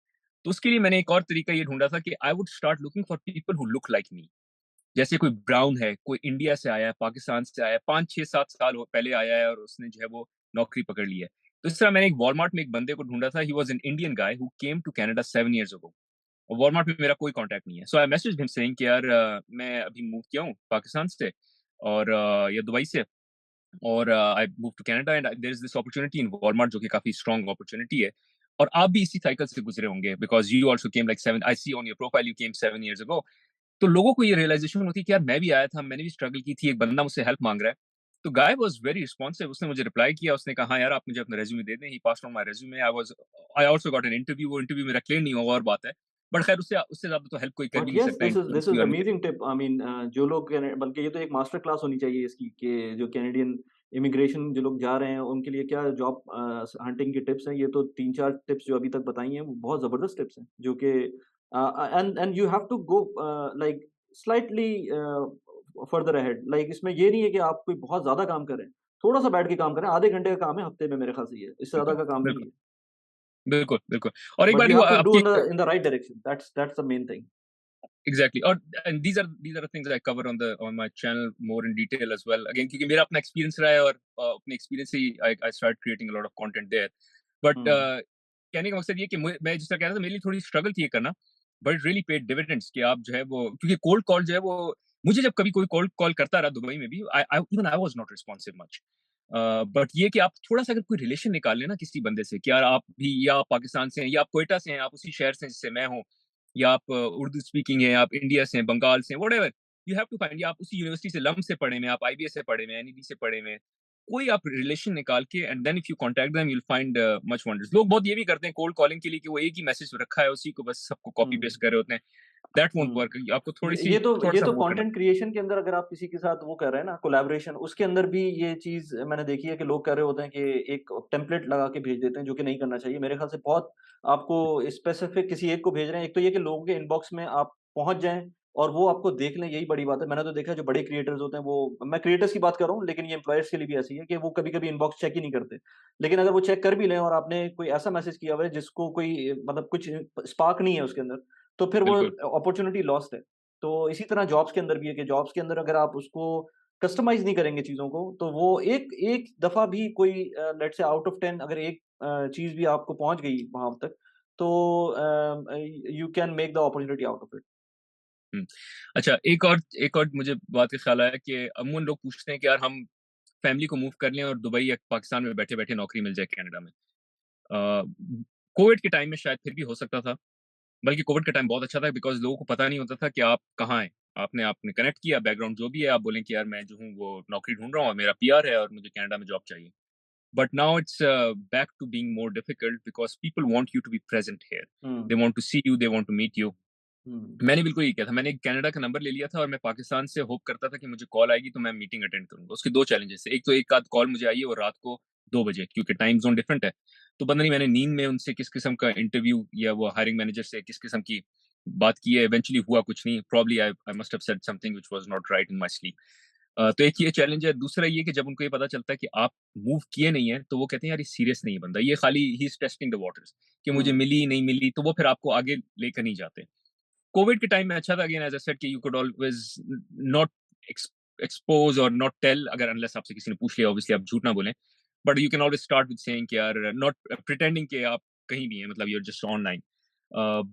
तो उसके लिए मैंने एक और तरीका ये ढूँढा था कि I would start looking for people who look like me. जैसे कोई ब्राउन है, कोई इंडिया से आया है, पाकिस्तान से आया है, 5, 6, 7 साल हो पहले आया है और उसने जो है वो नौकरी पकड़ ली है। तो इस तरह मैंने एक वॉलमार्ट में एक बंदे को ढूँढा था, he was an Indian guy who came to Canada 7 years ago, और वॉलमार्ट में मेरा कोई कॉन्टैक्ट नहीं है। सो आई मेसेज्ड हिम सेइंग कि यार मैं अभी मूव किया हूँ पाकिस्तान से, और या दुबई से, और I move to Canada and there is this opportunity in Walmart जो कि काफ़ी स्ट्रॉन्ग अपॉर्च्युनिटी है, और आप भी इसी साइकिल से गुज़रे होंगे because you also came like 7, I see on your profile you came 7 years ago. तो लोगों को ये रियलाइज़ेशन होती है कि यार मैं भी आया था, मैंने भी स्ट्रगल की थी, एक बंदा मुझसे हेल्प माँग रहा है, तो गाय वाज़ वेरी रिस्पॉन्सिव, उसने मुझे रिप्लाई किया, उसने कहा, "हाँ यार, आप मुझे अपना रिज़्यूमे दे दें।" He passed on my resume, I also got an interview, वो इंटरव्यू मेरा क्लियर नहीं हुआ, और बात है। बट खैर उससे उससे ज़्यादा तो हेल्प कोई कर भी बट नहीं यस, सकता दिस इन्फ्लुएंस इज़ और अमेजिंग टिप। आई मीन जो लोग बल्कि ये तो एक मास्टर क्लास होनी चाहिए इसकी, कि जो कैनेडियन इमिग्रेशन जो लोग जा रहे हैं, उनके लिए क्या जॉब हंटिंग की टिप्स हैं। ये तो 3-4 टिप्स जो अभी तक बताई हैं, वो बहुत ज़बरदस्त टिप्स हैं, जो कि and you have to go like slightly further ahead. Like इसमें ये नहीं है कि आप कोई बहुत ज़्यादा काम कर रहे हैं, थोड़ा-सा बैठ के काम करें, आधे घंटे का काम है हफ्ते में मेरे ख्याल से ये, इससे ज़्यादा बिल्कुल, का काम नहीं बिल्कुल, है। बिल्कुल, बिल्कुल। और एक बट बारी यू हुआ हैव टू डू आपकी एक in the right direction, that's the main thing. Exactly, और and these are the things I cover on my channel more in detail as well. Again, क्योंकि मेरा अपना एक्सपीरियंस रहा है, और अपने एक्सपीरियंस से ही I started creating a lot of content there. But hmm, कहने का मकसद ये है कि मैं जिस तरह कह रहा था, मेरे लिए थोड़ी स्ट्रगल थी ये करना, but it really paid dividends कि आप जो है वो, क्योंकि कोल्ड कॉल जो है वो, मुझे जब कभी कोई कोल्ड कॉल करता रहा दुबई में भी, I was not responsive much. But ये कि आप थोड़ा-सा अगर कोई रिलेशन निकाल लें ना किसी बंदे से, कि यार आप भी, या आप पाकिस्तान से हैं, या आप क्वेटा से हैं, आप उसी शहर से हैं जिससे मैं हूँ, या आप उर्दू स्पीकिंग हैं, आप इंडिया से हैं, बंगाल से हैं, whatever, you have to find, या आप उसी यूनिवर्सिटी से, लम से पढ़े हुए हैं, आप आईबीएस से पढ़े हुए हैं, एनईडी से पढ़े हुए हैं, कोई आप रिलेशन निकाल के, and then if you contact them, you will find much wonders. लोग बहुत ये भी करते हैं कोल्ड कॉलिंग के लिए, कि वो एक ही मैसेज रखा है, उसी को बस सबको कॉपी हुँ। पेस्ट कर रहे होते हैं। That won't hmm. वर्क, आपको ये तो ये थोड़ा-सा तो वो करना। कंटेंट क्रिएशन के अंदर अगर आप किसी के साथ वो कर रहे हैं ना कोलैबोरेशन, उसके अंदर भी ये चीज़ मैंने देखी है कि लोग कर रहे होते हैं कि एक टेम्पलेट लगा के भेज देते हैं, जो कि नहीं करना चाहिए। मेरे ख़्याल से बहुत आपको स्पेसिफिक किसी एक को भेज रहे हैं, एक तो ये कि लोगों के इनबॉक्स में आप पहुँच जाएँ और वो आपको देख लें, यही बड़ी बात है। मैंने तो देखा है जो बड़े क्रिएटर्स होते हैं, वो मैं क्रिएटर्स की बात कर रहा हूँ, लेकिन ये एम्प्लॉयर्स के लिए भी ऐसी है कि वो कभी-कभी इनबॉक्स चेक ही नहीं करते। लेकिन अगर वो चेक कर भी लें और आपने कोई ऐसा मैसेज किया हुआ है जिसको कोई मतलब कुछ स्पार्क नहीं है उसके अंदर, तो फिर वो बिल्कुल। अपॉर्च्युनिटी लॉस्ट है। तो इसी तरह जॉब्स के अंदर भी है कि जॉब्स के अंदर अगर आप उसको कस्टमाइज़ नहीं करेंगे चीज़ों को, तो वो एक एक दफ़ा भी कोई लेट्स से आउट ऑफ 10 अगर एक चीज़ भी आपको पहुँच गई वहाँ तक, तो you can make the opportunity out of it. Hmm. अच्छा, एक और मुझे बात का ख़्याल आया कि अमूमन लोग पूछते हैं कि यार हम फैमिली को मूव कर लें और दुबई या पाकिस्तान में बैठे-बैठे नौकरी मिल जाए कनाडा में। कोविड के टाइम में शायद फिर भी हो सकता था, बल्कि कोविड का टाइम बहुत अच्छा था, बिकॉज़ लोगों को पता नहीं होता था कि आप कहाँ हैं। आपने कनेक्ट किया, बैकग्राउंड जो भी है, आप बोलें कि यार मैं जो हूँ वो नौकरी ढूँढ रहा हूँ और मेरा पीआर है और मुझे कनाडा में जॉब चाहिए। But now it's back to being more difficult because people want you to be present here. Hmm, They want to see you, they want to meet you. हुँ, मैंने बिल्कुल ये किया था। मैंने कनाडा का नंबर ले लिया था और मैं पाकिस्तान से होप करता था कि मुझे कॉल आएगी तो मैं मीटिंग अटेंड करूँगा। उसके 2 चैलेंजेस थे। एक तो एक आध कॉल मुझे आई है वो रात को 2 बजे, क्योंकि टाइम ज़ोन डिफरेंट है। तो पता नहीं मैंने नींद में उनसे किस किस्म का इंटरव्यू या वो हायरिंग मैनेजर से किस किस्म की बात की है। इवेंचुअली हुआ कुछ नहीं। Probably I must have said something which was not right in my sleep. तो एक ये चैलेंज है। दूसरा ये कि जब उनको ये पता चलता है कि आप मूव किए नहीं हैं, तो वो कहते हैं यार ये सीरियस नहीं है बंदा। ये खाली he is testing the waters, कि मुझे हुँ, मिली, नहीं मिली, तो वो फिर आपको आगे लेकर नहीं जाते। कोविड के टाइम में अच्छा था, अगेन एज़ आई सेड, कि you could always not x expose और नॉट टेल, अगर अनलेस आपसे किसी ने पूछ लिया, ऑब्वियसली आप झूठ ना बोलें। But you can always start with saying कि यार नॉट प्रिटेंडिंग कि आप कहीं भी हैं, मतलब you are just online.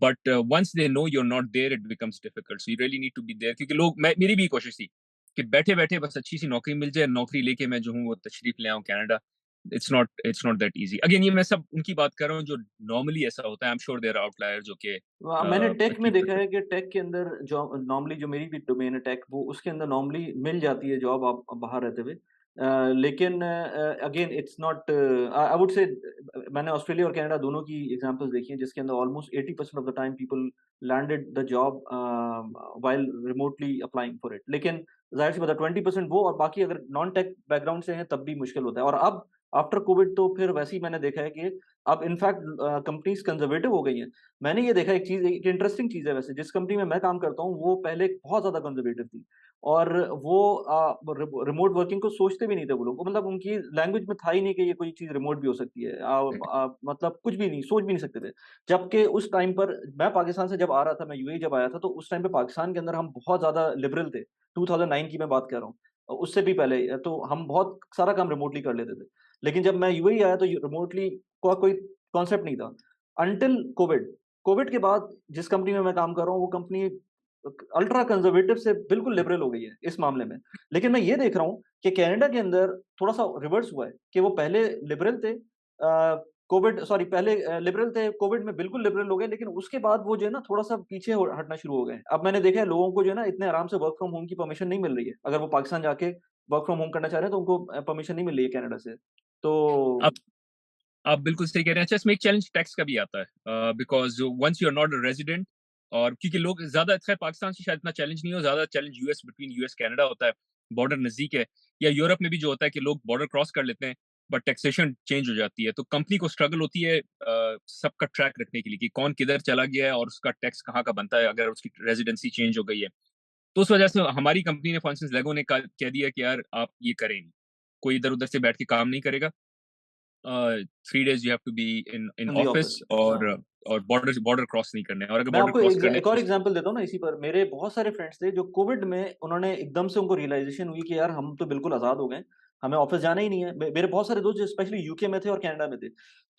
But once they know you are not there, it becomes difficult, so you really need to be there, क्योंकि लोग, मैं मेरी भी कोशिश थी कि बैठे-बैठे बस अच्छी सी नौकरी मिल जाए, नौकरी लेके मैं जो हूँ वो तशरीफ़ ले आऊँ Canada. It's not that easy. Again ये मैं सब उनकी बात कर रहा हूँ जो नॉर्मली ऐसा होता है। I am sure there are outliers जो कि मैंने टेक में देखा people है कि टेक के अंदर जो नॉर्मली जो मेरी भी डोमेन है टेक, वो उसके अंदर नॉर्मली मिल जाती है जॉब आप बाहर रहते हुए। लेकिन again it's not I would say मैंने ऑस्ट्रेलिया और कनाडा दोनों की एग्जांपल्स देखी हैं जिसके अंदर almost 80% of the time people landed the job while remotely applying for it. लेकिन ज़ाहिर सी बात है 20% वो और बाकी अगर नॉन टेक बैकग्राउंड से हैं तब भी मुश्किल होता है। और अब आफ्टर कोविड तो फिर वैसे ही मैंने देखा है कि अब इनफैक्ट कंपनीज़ कंज़र्वेटिव हो गई हैं। मैंने ये देखा एक चीज़, एक इंटरेस्टिंग चीज़ है वैसे, जिस कंपनी में मैं काम करता हूँ, वो पहले बहुत ज़्यादा कंज़र्वेटिव थी और वो रिमोट वर्किंग को सोचते भी नहीं थे वो लोग। मतलब उनकी लैंग्वेज में था ही नहीं कि ये कोई चीज़ रिमोट भी हो सकती है। मतलब कुछ भी नहीं, सोच भी नहीं सकते थे। जबकि उस टाइम पर मैं पाकिस्तान से जब आ रहा था, मैं यूएई जब आया था, तो उस टाइम पे पाकिस्तान के अंदर हम बहुत ज़्यादा लिबरल थे। 2009 की मैं बात कर रहा हूँ। उससे भी पहले तो हम बहुत सारा काम रिमोटली कर लेते थे। लेकिन जब मैं यूएई आया तो रिमोटली का कोई कॉन्सेप्ट नहीं था। Until Covid. कोविड के बाद जिस कंपनी में मैं काम कर रहा हूँ, वो कंपनी अल्ट्रा कंज़र्वेटिव से बिल्कुल लिबरल हो गई है इस मामले में। लेकिन मैं ये देख रहा हूँ कि कनाडा के अंदर थोड़ा-सा रिवर्स हुआ है कि वो पहले लिबरल थे पहले लिबरल थे, कोविड में बिल्कुल लिबरल हो गए, लेकिन उसके बाद वो जो है ना थोड़ा-सा पीछे हो हटना शुरू हो गए हैं। अब मैंने देखा है लोगों को जो है ना इतने आराम से वर्क फ्रॉम होम की परमिशन नहीं मिल रही है, अगर वो पाकिस्तान जाके वर्क फ्रॉम होम करना चाह रहे हैं तो उनको परमिशन नहीं मिल रही है कनाडा से। तो आप आप बिल्कुल सही कह रहे हैं। अच्छा, इसमें एक चैलेंज टैक्स का भी आता है, because once you are not a resident, और क्योंकि लोग ज़्यादा, खैर पाकिस्तान से शायद इतना चैलेंज नहीं हो, ज़्यादा challenge US, between US Canada होता है, बॉर्डर नज़दीक है। या यूरोप में भी जो होता है कि लोग बॉर्डर क्रॉस कर लेते हैं, बट टैक्सेशन चेंज हो जाती है। तो कंपनी को स्ट्रगल होती है सबका ट्रैक रखने के लिए कि कौन किधर चला गया है और उसका टैक्स कहाँ का बनता है, अगर उसकी रेज़िडेंसी चेंज हो गई है। तो उस वजह से हमारी कंपनी ने, फॉर इंस्टेंस लेगो ने कह दिया कि यार आप ये करें नहीं। कोई इधर-उधर से बैठ के काम नहीं करेगा। 3 days you have to be in in the office, office. और बॉर्डर बॉर्डर क्रॉस नहीं करने हैं, और अगर मैं बॉर्डर आपको क्रॉस करने हैं एक तो और एग्जांपल देता हूँ ना इसी पर। मेरे बहुत सारे फ्रेंड्स थे जो कोविड में उन्होंने एकदम से उनको रियलाइजेशन हुई कि यार हम तो बिल्कुल आज़ाद हो गए, हमें ऑफिस जाना ही नहीं है। मेरे बहुत सारे दोस्त जो स्पेशली यूके में थे और कनाडा में थे,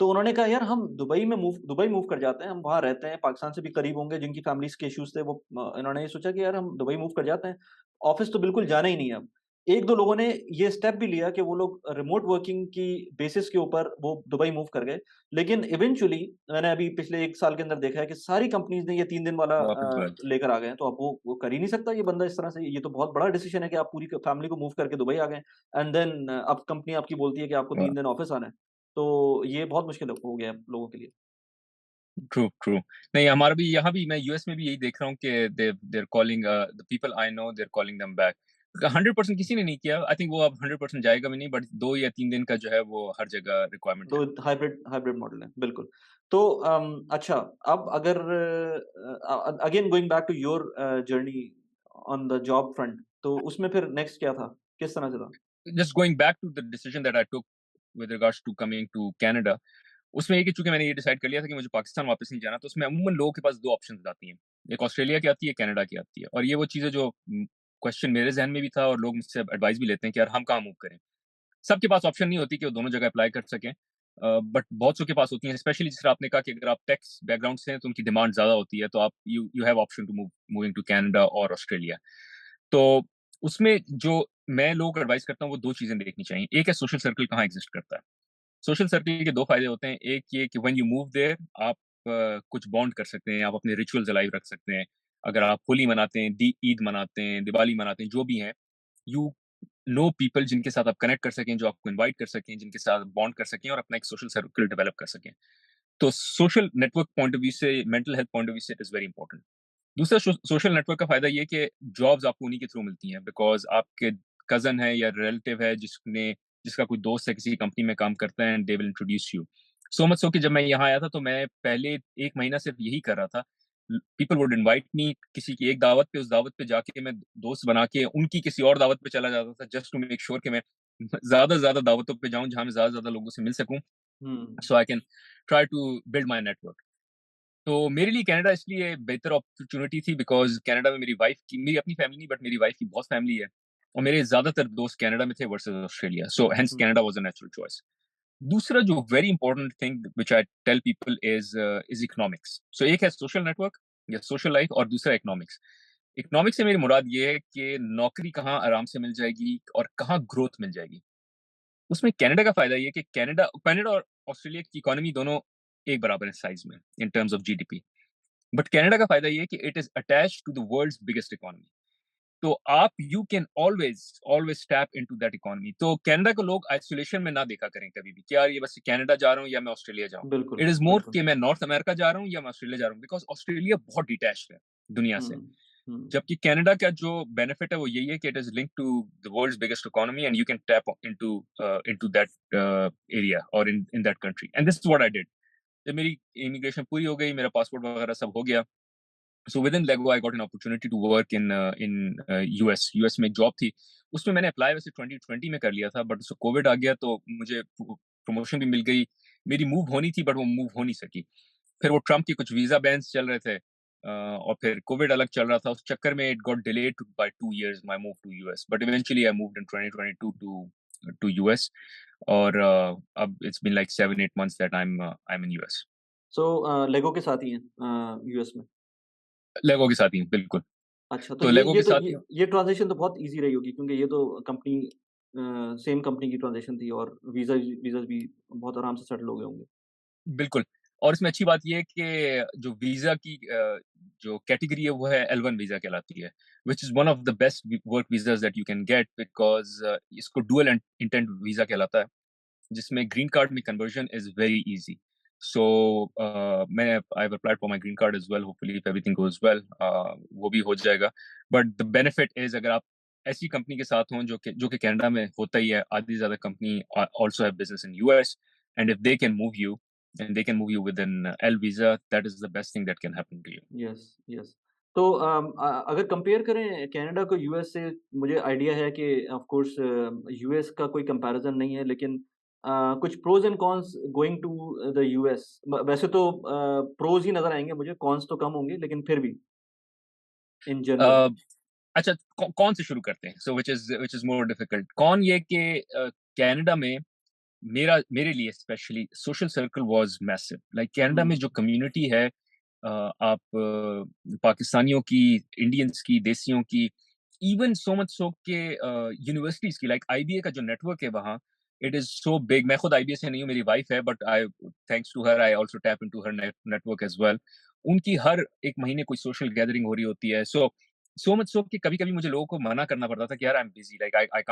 तो उन्होंने कहा यार हम दुबई मूव कर जाते हैं, हम वहाँ रहते हैं, पाकिस्तान से भी करीब होंगे। जिनकी फैमिलीज के इश्यूज थे वो इन्होंने ये सोचा कि यार हम दुबई मूव कर जाते हैं, ऑफिस तो बिल्कुल जाना ही नहीं है अब। एक दो लोगों ने ये स्टेप भी लिया कि वो लोग रिमोट वर्किंग की बेसिस के ऊपर वो दुबई मूव कर गए। लेकिन इवेंचुअली मैंने अभी पिछले 1 साल के अंदर देखा है कि सारी कंपनीज़ ने ये 3 दिन वाला वापस बुलाए। लेकर आ गए हैं। तो अब वो कर ही नहीं सकता ये बंदा इस तरह से। ये तो बहुत बड़ा डिसीज़न है कि आप पूरी क फैमिली को मूव करके दुबई आ गए एंड देन अब कंपनी आपकी बोलती है कि आपको 3 दिन ऑफ़िस आना है। तो ये बहुत मुश्किल हो गया है लोगों के लिए। True, true. नहीं, हमारा भी यहाँ भी, मैं यूएस में भी यही देख रहा हूँ कि they are calling the people I know, they are calling them back. 100% किसी ने नहीं किया। आई थिंक वो अब 100% जाएगा भी नहीं, बट 2 या 3 दिन का जो है वो हर जगह रिक्वायरमेंट है। दो हाइब्रिड मॉडल है, बिल्कुल। तो अच्छा, अब अगर again going back to your journey on the job front, तो उसमें फिर नेक्स्ट क्या था? किस तरह से था? Just going back to the decision that I took with regards to coming to Canada, उसमें ये कि चूँकि मैंने ये डिसाइड कर लिया था कि मुझे पाकिस्तान वापस नहीं जाना, तो उसमें अमूमन लोगों के पास 2 ऑप्शंस आती हैं। एक ऑस्ट्रेलिया की आती है, कनाडा की आती है। और ये वो चीज़ें जो क्वेश्चन मेरे ज़हन में भी था, और लोग मुझसे एडवाइस भी लेते हैं कि यार हम कहाँ मूव करें? सबके पास ऑप्शन नहीं होती कि वो दोनों जगह अप्लाई कर सकें। बट बहुत सौ के पास होती हैं, स्पेशली जिस तरह आपने कहा कि अगर आप टेक्स बैकग्राउंड से हैं, तो उनकी डिमांड ज़्यादा होती है, तो आप you have option to moving to Canada और ऑस्ट्रेलिया। तो उसमें जो मैं लोगों को एडवाइस करता हूँ, वो 2 चीज़ें देखनी चाहिए। एक है सोशल सर्कल कहाँ एग्ज़िस्ट करता है। सोशल सर्कल के 2 फ़ायदे होते हैं। एक ये कि व्हेन यू मूव देयर, आप कुछ बॉन्ड कर सकते हैं, आप अपने रिचुअल्स अलाइव रख सकते हैं। अगर आप होली मनाते हैं, दी ईद मनाते हैं, दिवाली मनाते हैं, जो भी हैं, यू नो पीपल जिनके साथ आप कनेक्ट कर सकें, जो आपको इनवाइट कर सकें, जिनके साथ बॉन्ड कर सकें और अपना एक सोशल सर्कल डेवलप कर सकें। तो social network point of view से, mental health point of view से इट इज़ वेरी इंपॉर्टेंट। दूसरा सोशल नेटवर्क का फ़ायदा ये है कि जॉब्स आपको उन्हीं के थ्रू मिलती हैं, बिकॉज़ आपके कज़न है या रिलेटिव है जिसका कोई दोस्त है किसी कंपनी में काम करता है, and they will introduce you. So much so कि जब मैं यहाँ आया था तो मैं पहले 1 महीना सिर्फ यही कर रहा था। पीपल वुड इनवाइट मी किसी की एक दावत पे, उस दावत पे जाके मैं दोस्त बना के उनकी किसी और दावत पे चला जाता था, जस्ट टू मेक श्योर कि मैं ज़्यादा से ज़्यादा दावतों पे जाऊँ जहाँ मैं ज़्यादा से ज़्यादा लोगों से मिल सकूँ, hmm. So I can try to build my network. तो मेरे लिए कनाडा इसलिए बेहतर अपॉर्चुनिटी थी, बिकॉज़ कनाडा में मेरी अपनी फैमिली नहीं, बट मेरी वाइफ की बहुत फैमिली है, और मेरे ज़्यादातर दोस्त कनाडा में थे versus Australia, so hence hmm. Canada was a natural choice. दूसरा जो very important thing which I tell people is economics. So एक है सोशल नेटवर्क या सोशल लाइफ, और दूसरा इकोनॉमिक्स। इकोनॉमिक्स से मेरी मुराद ये है कि नौकरी कहाँ आराम से मिल जाएगी और कहाँ ग्रोथ मिल जाएगी। उसमें कनाडा का फ़ायदा ये है कि कनाडा कनाडा और ऑस्ट्रेलिया की इकोनॉमी दोनों एक बराबर है साइज़ में, in terms of GDP. But Canada का फ़ायदा ये है कि it is attached to the world's biggest economy. तो आप you can always always tap into that economy. तो कनाडा को लोग आइसोलेशन में ना देखा करें कभी भी, कि यार ये बस कनाडा जा रहा हूँ या मैं ऑस्ट्रेलिया जाऊँ। बिल्कुल, इट इज़ मोर बिल्कुल। कि मैं नॉर्थ अमेरिका जा रहा हूँ या मैं ऑस्ट्रेलिया जा रहा हूँ, बिकॉज़ ऑस्ट्रेलिया बहुत डिटैच्ड है दुनिया हुँ, से। हुँ। जबकि कनाडा का जो बेनिफिट है वो यही है कि it is linked to the world's biggest economy, and you can tap into that area और in that country, and this is what I did. जब मेरी इमिग्रेशन पूरी हो गई, मेरा पासपोर्ट वगैरह सब हो गया, so with in Lego I got an opportunity to work in US. US में एक जॉब थी, उसमें मैंने अप्लाई वैसे 2020 में कर लिया था, बट उसमें कोविड आ गया तो मुझे प्रमोशन भी मिल गई। मेरी मूव होनी थी, बट वो मूव हो नहीं सकी। फिर वो ट्रम्प के कुछ वीजा बैन्स चल रहे थे, और फिर कोविड अलग चल रहा था, उस चक्कर में it got delayed by 2 years my move to US, but eventually I moved in 2022 to US, और अब it's been like 7-8 months that I am in US. So लेगो के साथ ही हैं यूएस में? लेगो के साथ ही, बिल्कुल। अच्छा, तो तो लेगो के साथ ही, ये ट्रांज़िशन तो बहुत ईज़ी रही होगी क्योंकि ये तो कंपनी सेम कंपनी की ट्रांज़िशन थी और वीज़ाज़ भी बहुत आराम से सेटल हो गए होंगे। बिल्कुल। और इसमें अच्छी बात ये है कि जो वीज़ा की जो कैटेगरी है वो है L1 वीज़ा कहलाती है, which is one of the best work visas that you can get because इसको डुअल इंटेंट वीज़ा कहलाता है, जिसमें ग्रीन कार्ड में कन्वर्जन इज़ वेरी ईज़ी। सो मैं आई have applied for my green card as well, hopefully if everything goes well वो भी हो जाएगा। बट द बेनिफिट इज़ अगर आप ऐसी कंपनी के साथ हों जो कि कनाडा में होता ही है, आधी से ज़्यादा company also have business in US and if they can move you and they can move you within L visa, that is the best thing that can happen to you. Yes, yes. तो अगर compare करें Canada को US से, मुझे idea है कि of course US का कोई कंपैरिज़न नहीं है, लेकिन कुछ pros and cons going to the US. वैसे तो प्रोज़ ही नज़र आएँगे मुझे, कॉन्स तो कम होंगे, लेकिन फिर भी इन जनरल। Uh, अच्छा, कौन से शुरू करते हैं? So which is more difficult. कौन ये कि कनाडा में मेरे लिए specially social circle was massive. Like Canada hmm, में जो कम्युनिटी है, आप पाकिस्तानियों की, इंडियंस की, देसियों की, इवन सो मच सो के यूनिवर्सिटीज की, लाइक आईबीए का जो नेटवर्क है वहाँ, इट इज सो बिग। मैं खुद आईबीए से नहीं हूँ, मेरी वाइफ है, but I thanks to her I also tap into her network as well. उनकी हर एक महीने कोई सोशल गैदरिंग हो रही होती है। सो मच सो कि कभी कभी मुझे लोगों को मना करना पड़ता था कि यार I am busy, like I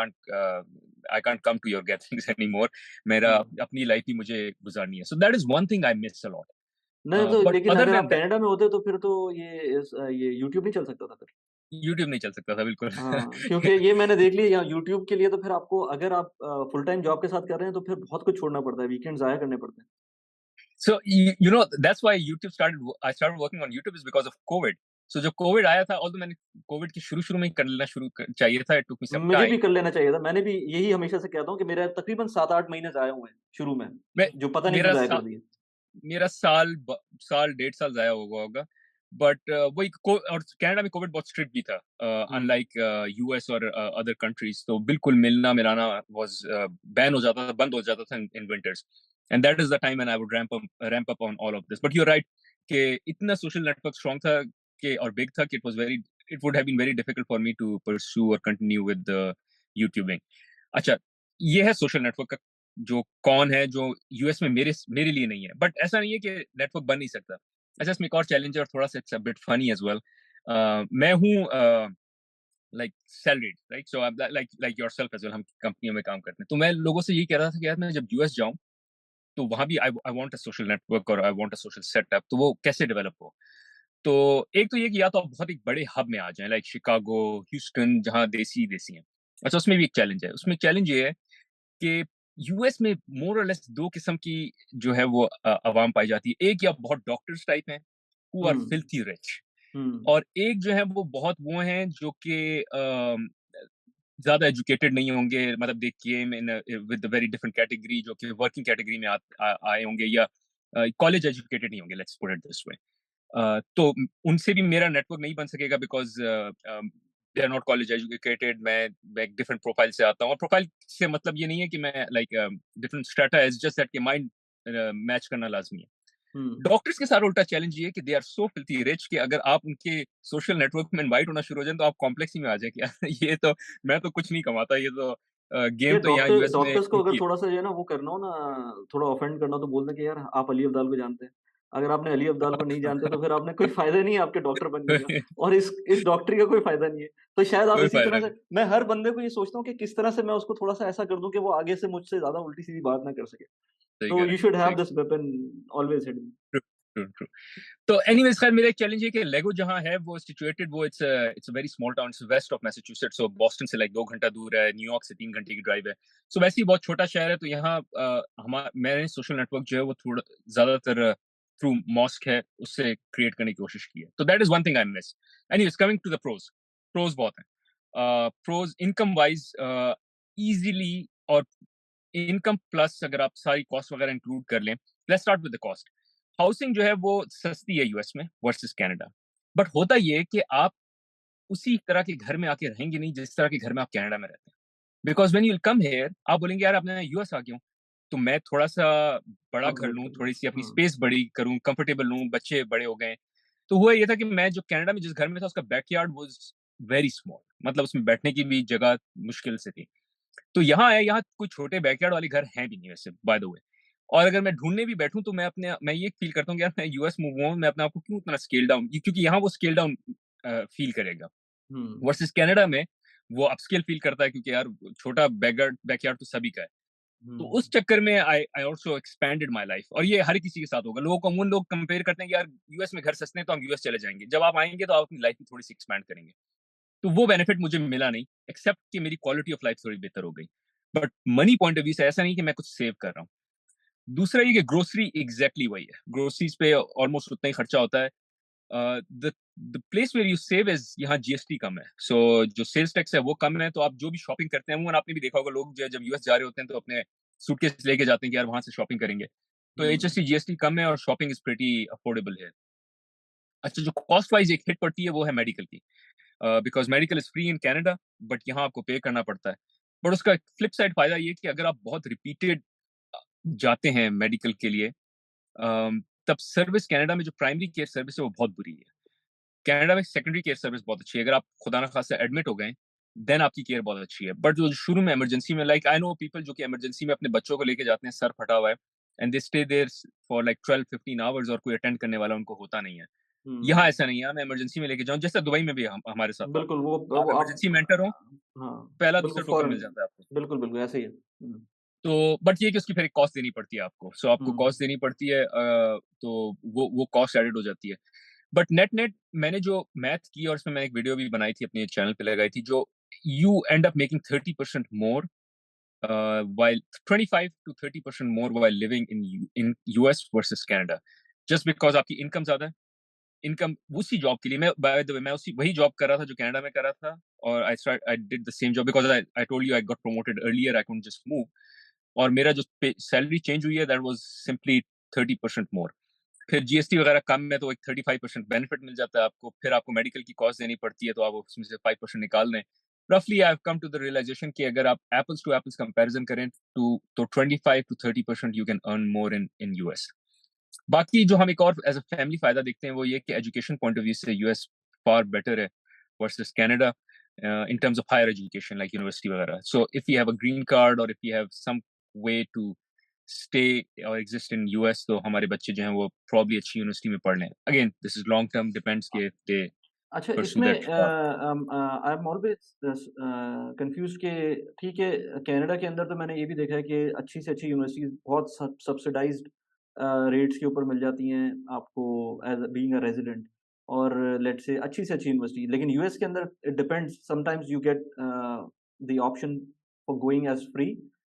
can't come to your gatherings anymore. मेरा हुँ। अपनी लाइफ ही मुझे गुजारनी है। So that is one thing I miss a lot. नहीं तो बट लेकिन अदर अगर आप देन दैट, कनाडा में होते तो फिर तो ये यूट्यूब नहीं चल सकता था फिर। यूट्यूब नहीं चल सकता था बिल्कुल। हाँ, क्योंकि ये मैंने देख लिया यहाँ यूट्यूब के लिए तो फिर आपको, अगर आप फुल टाइम जॉब के साथ कर रहे हैं तो फिर बहुत कुछ छोड़ना पड़ता है, वीकेंड ज़ाया करने पड़ते हैं। So that's why YouTube started. I started working on YouTube is because of COVID. So जब COVID आया था, although मैंने COVID के शुरू में ही कर लेना चाहिए था, it took me some मुझे भी time. कर लेना चाहिए था। मैंने भी यही हमेशा से कहता हूँ कि मेरा तकरीबन 7-8 महीने ज़ाया हुए हैं शुरू में, मैं जो पता नहीं क्यों मेरा ज़ाया सा, कर दिए। मेरा साल 1.5 साल जाया हुआ होगा। बट वही और कनाडा में कोविड बहुत स्ट्रिक्ट भी था, हुँ, अनलाइक यूएस और अदर कंट्रीज। तो बिल्कुल मिलना मिलाना वाज बैन हो जाता था, बंद हो जाता था in winters. And that is the time when I would ramp up on all of this. But you are right कि इतना सोशल नेटवर्क स्ट्रांग था कि और बिग था कि it would have been very difficult for me to pursue और continue with YouTubing. अच्छा, ये है सोशल नेटवर्क का जो कौन है, जो यूएस में मेरे लिए नहीं है। बट ऐसा नहीं है कि नेटवर्क बन नहीं सकता। अच्छा, इसमें एक और चैलेंज है और थोड़ा सा it's a bit funny as well. मैं हूँ like salaried, right? So like yourself as well, हम कंपनियों में काम करते हैं। तो मैं लोगों से यही कह रहा था कि यार मैं जब यूएस जाऊं तो वहां भी I want a social network और I want a social setup. तो वो कैसे डेवलप हो? तो एक तो ये कि या तो आप बहुत एक बड़े हब में आ जाएं, लाइक शिकागो, ह्यूस्टन, जहाँ देसी देसी हैं। अच्छा, उसमें भी एक चैलेंज है। उसमें चैलेंज ये है कि यूएस में मोर और लेस 2 किस्म की जो है वो अवाम पाई जाती है। एक या बहुत डॉक्टर्स टाइप हैं, who are hmm, filthy rich. Hmm, और एक जो है वो बहुत वो हैं जो कि ज़्यादा एजुकेटेड नहीं होंगे, मतलब they came in with a very different category, जो कि वर्किंग कैटेगरी में आए होंगे, या कॉलेज एजुकेटेड नहीं होंगे, let's put it this way. तो उनसे भी मेरा नेटवर्क नहीं बन सकेगा because they are not college educated. मैं एक डिफरेंट प्रोफाइल से आता हूँ, और प्रोफाइल से मतलब ये नहीं है कि मैं like different strata, it's just that कि माइंड मैच करना लाज़मी है। हुँ। डॉक्टर्स के साथ उल्टा चैलेंज ये है कि they are so filthy rich कि अगर आप उनके सोशल नेटवर्क में इनवाइट होना शुरू हो जाएँ तो आप कॉम्प्लेक्स ही में आ जाएँ कि यार ये तो, मैं तो कुछ नहीं कमाता, ये तो ये गेम तो यहाँ यूएस में डॉक्टर्स को अगर इनकी है। थोड़ा-सा जो है ना वो करना हो ना, थोड़ा ऑफेंड करना हो तो बोल दें कि यार आप अली अब्दाल को जानते हैं। अगर आपने अली अब्दाल को नहीं जानते तो फिर आपने कोई फ़ायदा नहीं है आपके डॉक्टर बनने का, और इस डॉक्टरी का कोई फ़ायदा नहीं है। तो शायद आप कोई इसी फ़ायदा तरह नहीं। से, मैं हर बंदे को ये सोचता हूँ कि किस तरह से मैं उसको थोड़ा-सा ऐसा कर दूँ कि वो आगे से मुझसे ज़्यादा उल्टी-सीधी बात ना कर सके। सही कह तो रहे यू हैं, शुड सही। Have this weapon always hidden. True, true, true. तो एनीवेज़, खैर मेरा एक चैलेंज है कि लेगो जहाँ है वो सिचुएटेड, वो it's a very small town, it's west of Massachusetts. So Boston से लाइक 2 घंटा दूर है, न्यूयॉर्क से 3 घंटे की ड्राइव है। सो वैसे ही बहुत छोटा शहर है। तो यहाँ मैंने सोशल नेटवर्क जो है वो थोड़ा ज़्यादातर थ्रू मॉस्क है, उससे क्रिएट करने की कोशिश की है। तो that is one thing I miss. Anyways, coming to the pros, pros बहुत हैं। प्रोस इनकम वाइज़ ईज़िली, और इनकम प्लस अगर आप सारी कॉस्ट वगैरह इंक्लूड कर लें, let's start with the cost. Housing जो है वो सस्ती है यूएस में वर्सेस कनाडा। बट होता ये है कि आप उसी तरह के घर में आके रहेंगे नहीं जिस तरह के घर में आप कनाडा में रहते हैं। Because when you will come here, आप बोलेंगे यार अब मैं यूएस आ गया हूँ, तो मैं थोड़ा-सा बड़ा घर अपग्रेड लूँ, कर लो। थोड़ी-सी अपनी हाँ। स्पेस बड़ी करूँ, कंफर्टेबल लूँ, बच्चे बड़े हो गए हैं। तो हुआ ये था कि मैं जो कनाडा में जिस घर में था उसका बैकयार्ड वाज़ वेरी स्मॉल, मतलब उसमें बैठने की भी जगह मुश्किल से थी। तो यहाँ आया, यहाँ कोई छोटे बैकयार्ड वाले घर हैं भी नहीं वैसे, बाय द वे। और अगर मैं ढूँढने भी बैठूँ तो मैं ये फ़ील करता हूँ कि यार मैं यूएस मूव हुआ हूँ, मैं अपने आप को क्यों इतना स्केल डाउन, क्योंकि यहाँ वो स्केल डाउन फ़ील करेगा। हुँ, वर्सेस कनाडा में वो अपस्केल फ़ील करता है, क्योंकि यार छोटा बैकयार्ड तो सभी का है। तो हुँ, उस चक्कर में I I also expanded my life, और ये हर किसी के साथ होगा। लोगों को अमूमन लोग कंपेयर करते हैं कि यार यूएस में घर सस्ते हैं तो हम यूएस चले जाएँगे। जब आप आएँगे तो आप अपनी लाइफ में थोड़ी-सी एक्सपैंड करेंगे। तो वो बेनिफिट मुझे मिला नहीं, एक्सेप्ट कि मेरी क्वालिटी ऑफ लाइफ थोड़ी बेहतर हो गई। But money point of view से ऐसा नहीं कि मैं कुछ सेव कर रहा हूँ। दूसरा ये कि ग्रोसरी एग्ज़ैक्टली वही है। ग्रोसरीज़ पे ऑलमोस्ट उतना ही खर्चा होता है। The the place where you save is, यहाँ जीएसटी कम है। सो जो सेल्स टैक्स है वो कम है, तो आप जो भी शॉपिंग करते हैं, अमूमन आपने भी देखा होगा, लोग जो है जब यूएस जा रहे होते हैं तो अपने सूटकेस लेके जाते हैं कि यार वहाँ से शॉपिंग करेंगे। तो हुँ, एचएसटी जीएसटी कम है और शॉपिंग इज़ प्रीटी अफोर्डेबल है। अच्छा, जो कॉस्ट वाइज़ एक हिट पड़ती है वो है मेडिकल की। Because medical is free in Canada, but यहाँ आपको पे करना पड़ता है। बट उसका फ्लिप साइड फ़ायदा ये है कि अगर आप बहुत रिपीटेड अ, जाते हैं मेडिकल के लिए, तब सर्विस कनाडा में जो प्राइमरी केयर सर्विस है वो बहुत बुरी है। कनाडा में सेकेंडरी केयर सर्विस बहुत अच्छी है। अगर आप खुदा ना खास्ता एडमिट हो गए, देन आपकी केयर बहुत अच्छी है। बट जो शुरू में इमरजेंसी में, लाइक आई नो पीपल जो कि इमरजेंसी में अपने बच्चों को लेके जाते हैं, सर फटा हुआ है, and they stay there for like 12-15 hours, और कोई अटेंड करने वाला उनको होता नहीं है। यहाँ हुँ। ऐसा नहीं है, मैं इमरजेंसी में लेके जाऊँ, जैसे दुबई में भी हमारे साथ था। बिल्कुल, आप वो आप इमरजेंसी में एंटर हो, हाँ, पहला बिल्कुल दूसरा टोकन फ़ौरन मिल जाता है आपको। बिल्कुल, बिल्कुल, ऐसे ही है। हुँ, तो बट ये है कि उसकी फिर एक कॉस्ट देनी पड़ती है आपको। सो आपको हुँ, कॉस्ट देनी पड़ती है, तो वो कॉस्ट एडेड हो जाती है। बट नेट-नेट मैंने जो मैथ की, और उसमें मैंने एक वीडियो भी बनाई थी, अपने चैनल पे लगाई थी, जो you and up making 30% more while 25 to 30% more while living in US versus Canada, just because आपकी इनकम ज़्यादा है। इनकम उसी जॉब के लिए, मैं बाय द वे मैं उसी वही जॉब कर रहा था जो कनाडा में कर रहा था, और I did the same job because I told you I got promoted earlier, I couldn't just move, और मेरा जो सैलरी चेंज हुई है दैट वाज़ सिंपली 30% मोर। फिर जीएसटी वगैरह कम है तो एक 35% बेनिफिट मिल जाता है आपको, फिर आपको मेडिकल की कॉस्ट देनी पड़ती है, तो आप उसमें से 5% निकाल लें। रफली I have come to the realization कि अगर आप एपल्स टू एपल्स कंपैरिजन करें, तो 25 to 30% you can earn more in US. बाकी जो हम एक और एज़ अ फैमिली फ़ायदा देखते हैं वो ये कि एजुकेशन पॉइंट ऑफ व्यू से यूएस फार बेटर है versus Canada, in terms of higher education like university वगैरह. So if you have a green card or if you have some way to stay or exist in US, तो हमारे बच्चे जो हैं वो probably अच्छी university में पढ़ लें. Again, this is long term, depends कि if they अच्छा pursue इसमें that path. I am always confused कि ठीक है, कनाडा के अंदर तो मैंने ये भी देखा है कि अच्छी से अच्छी यूनिवर्सिटीज़ बहुत सब्सिडाइज़्ड रेट्स के ऊपर मिल जाती हैं आपको एज़ बीइंग अ रेज़िडेंट, और लेट्स से अच्छी से अच्छी यूनिवर्सिटी। लेकिन यूएस के अंदर it depends, sometimes you get the option for going as free,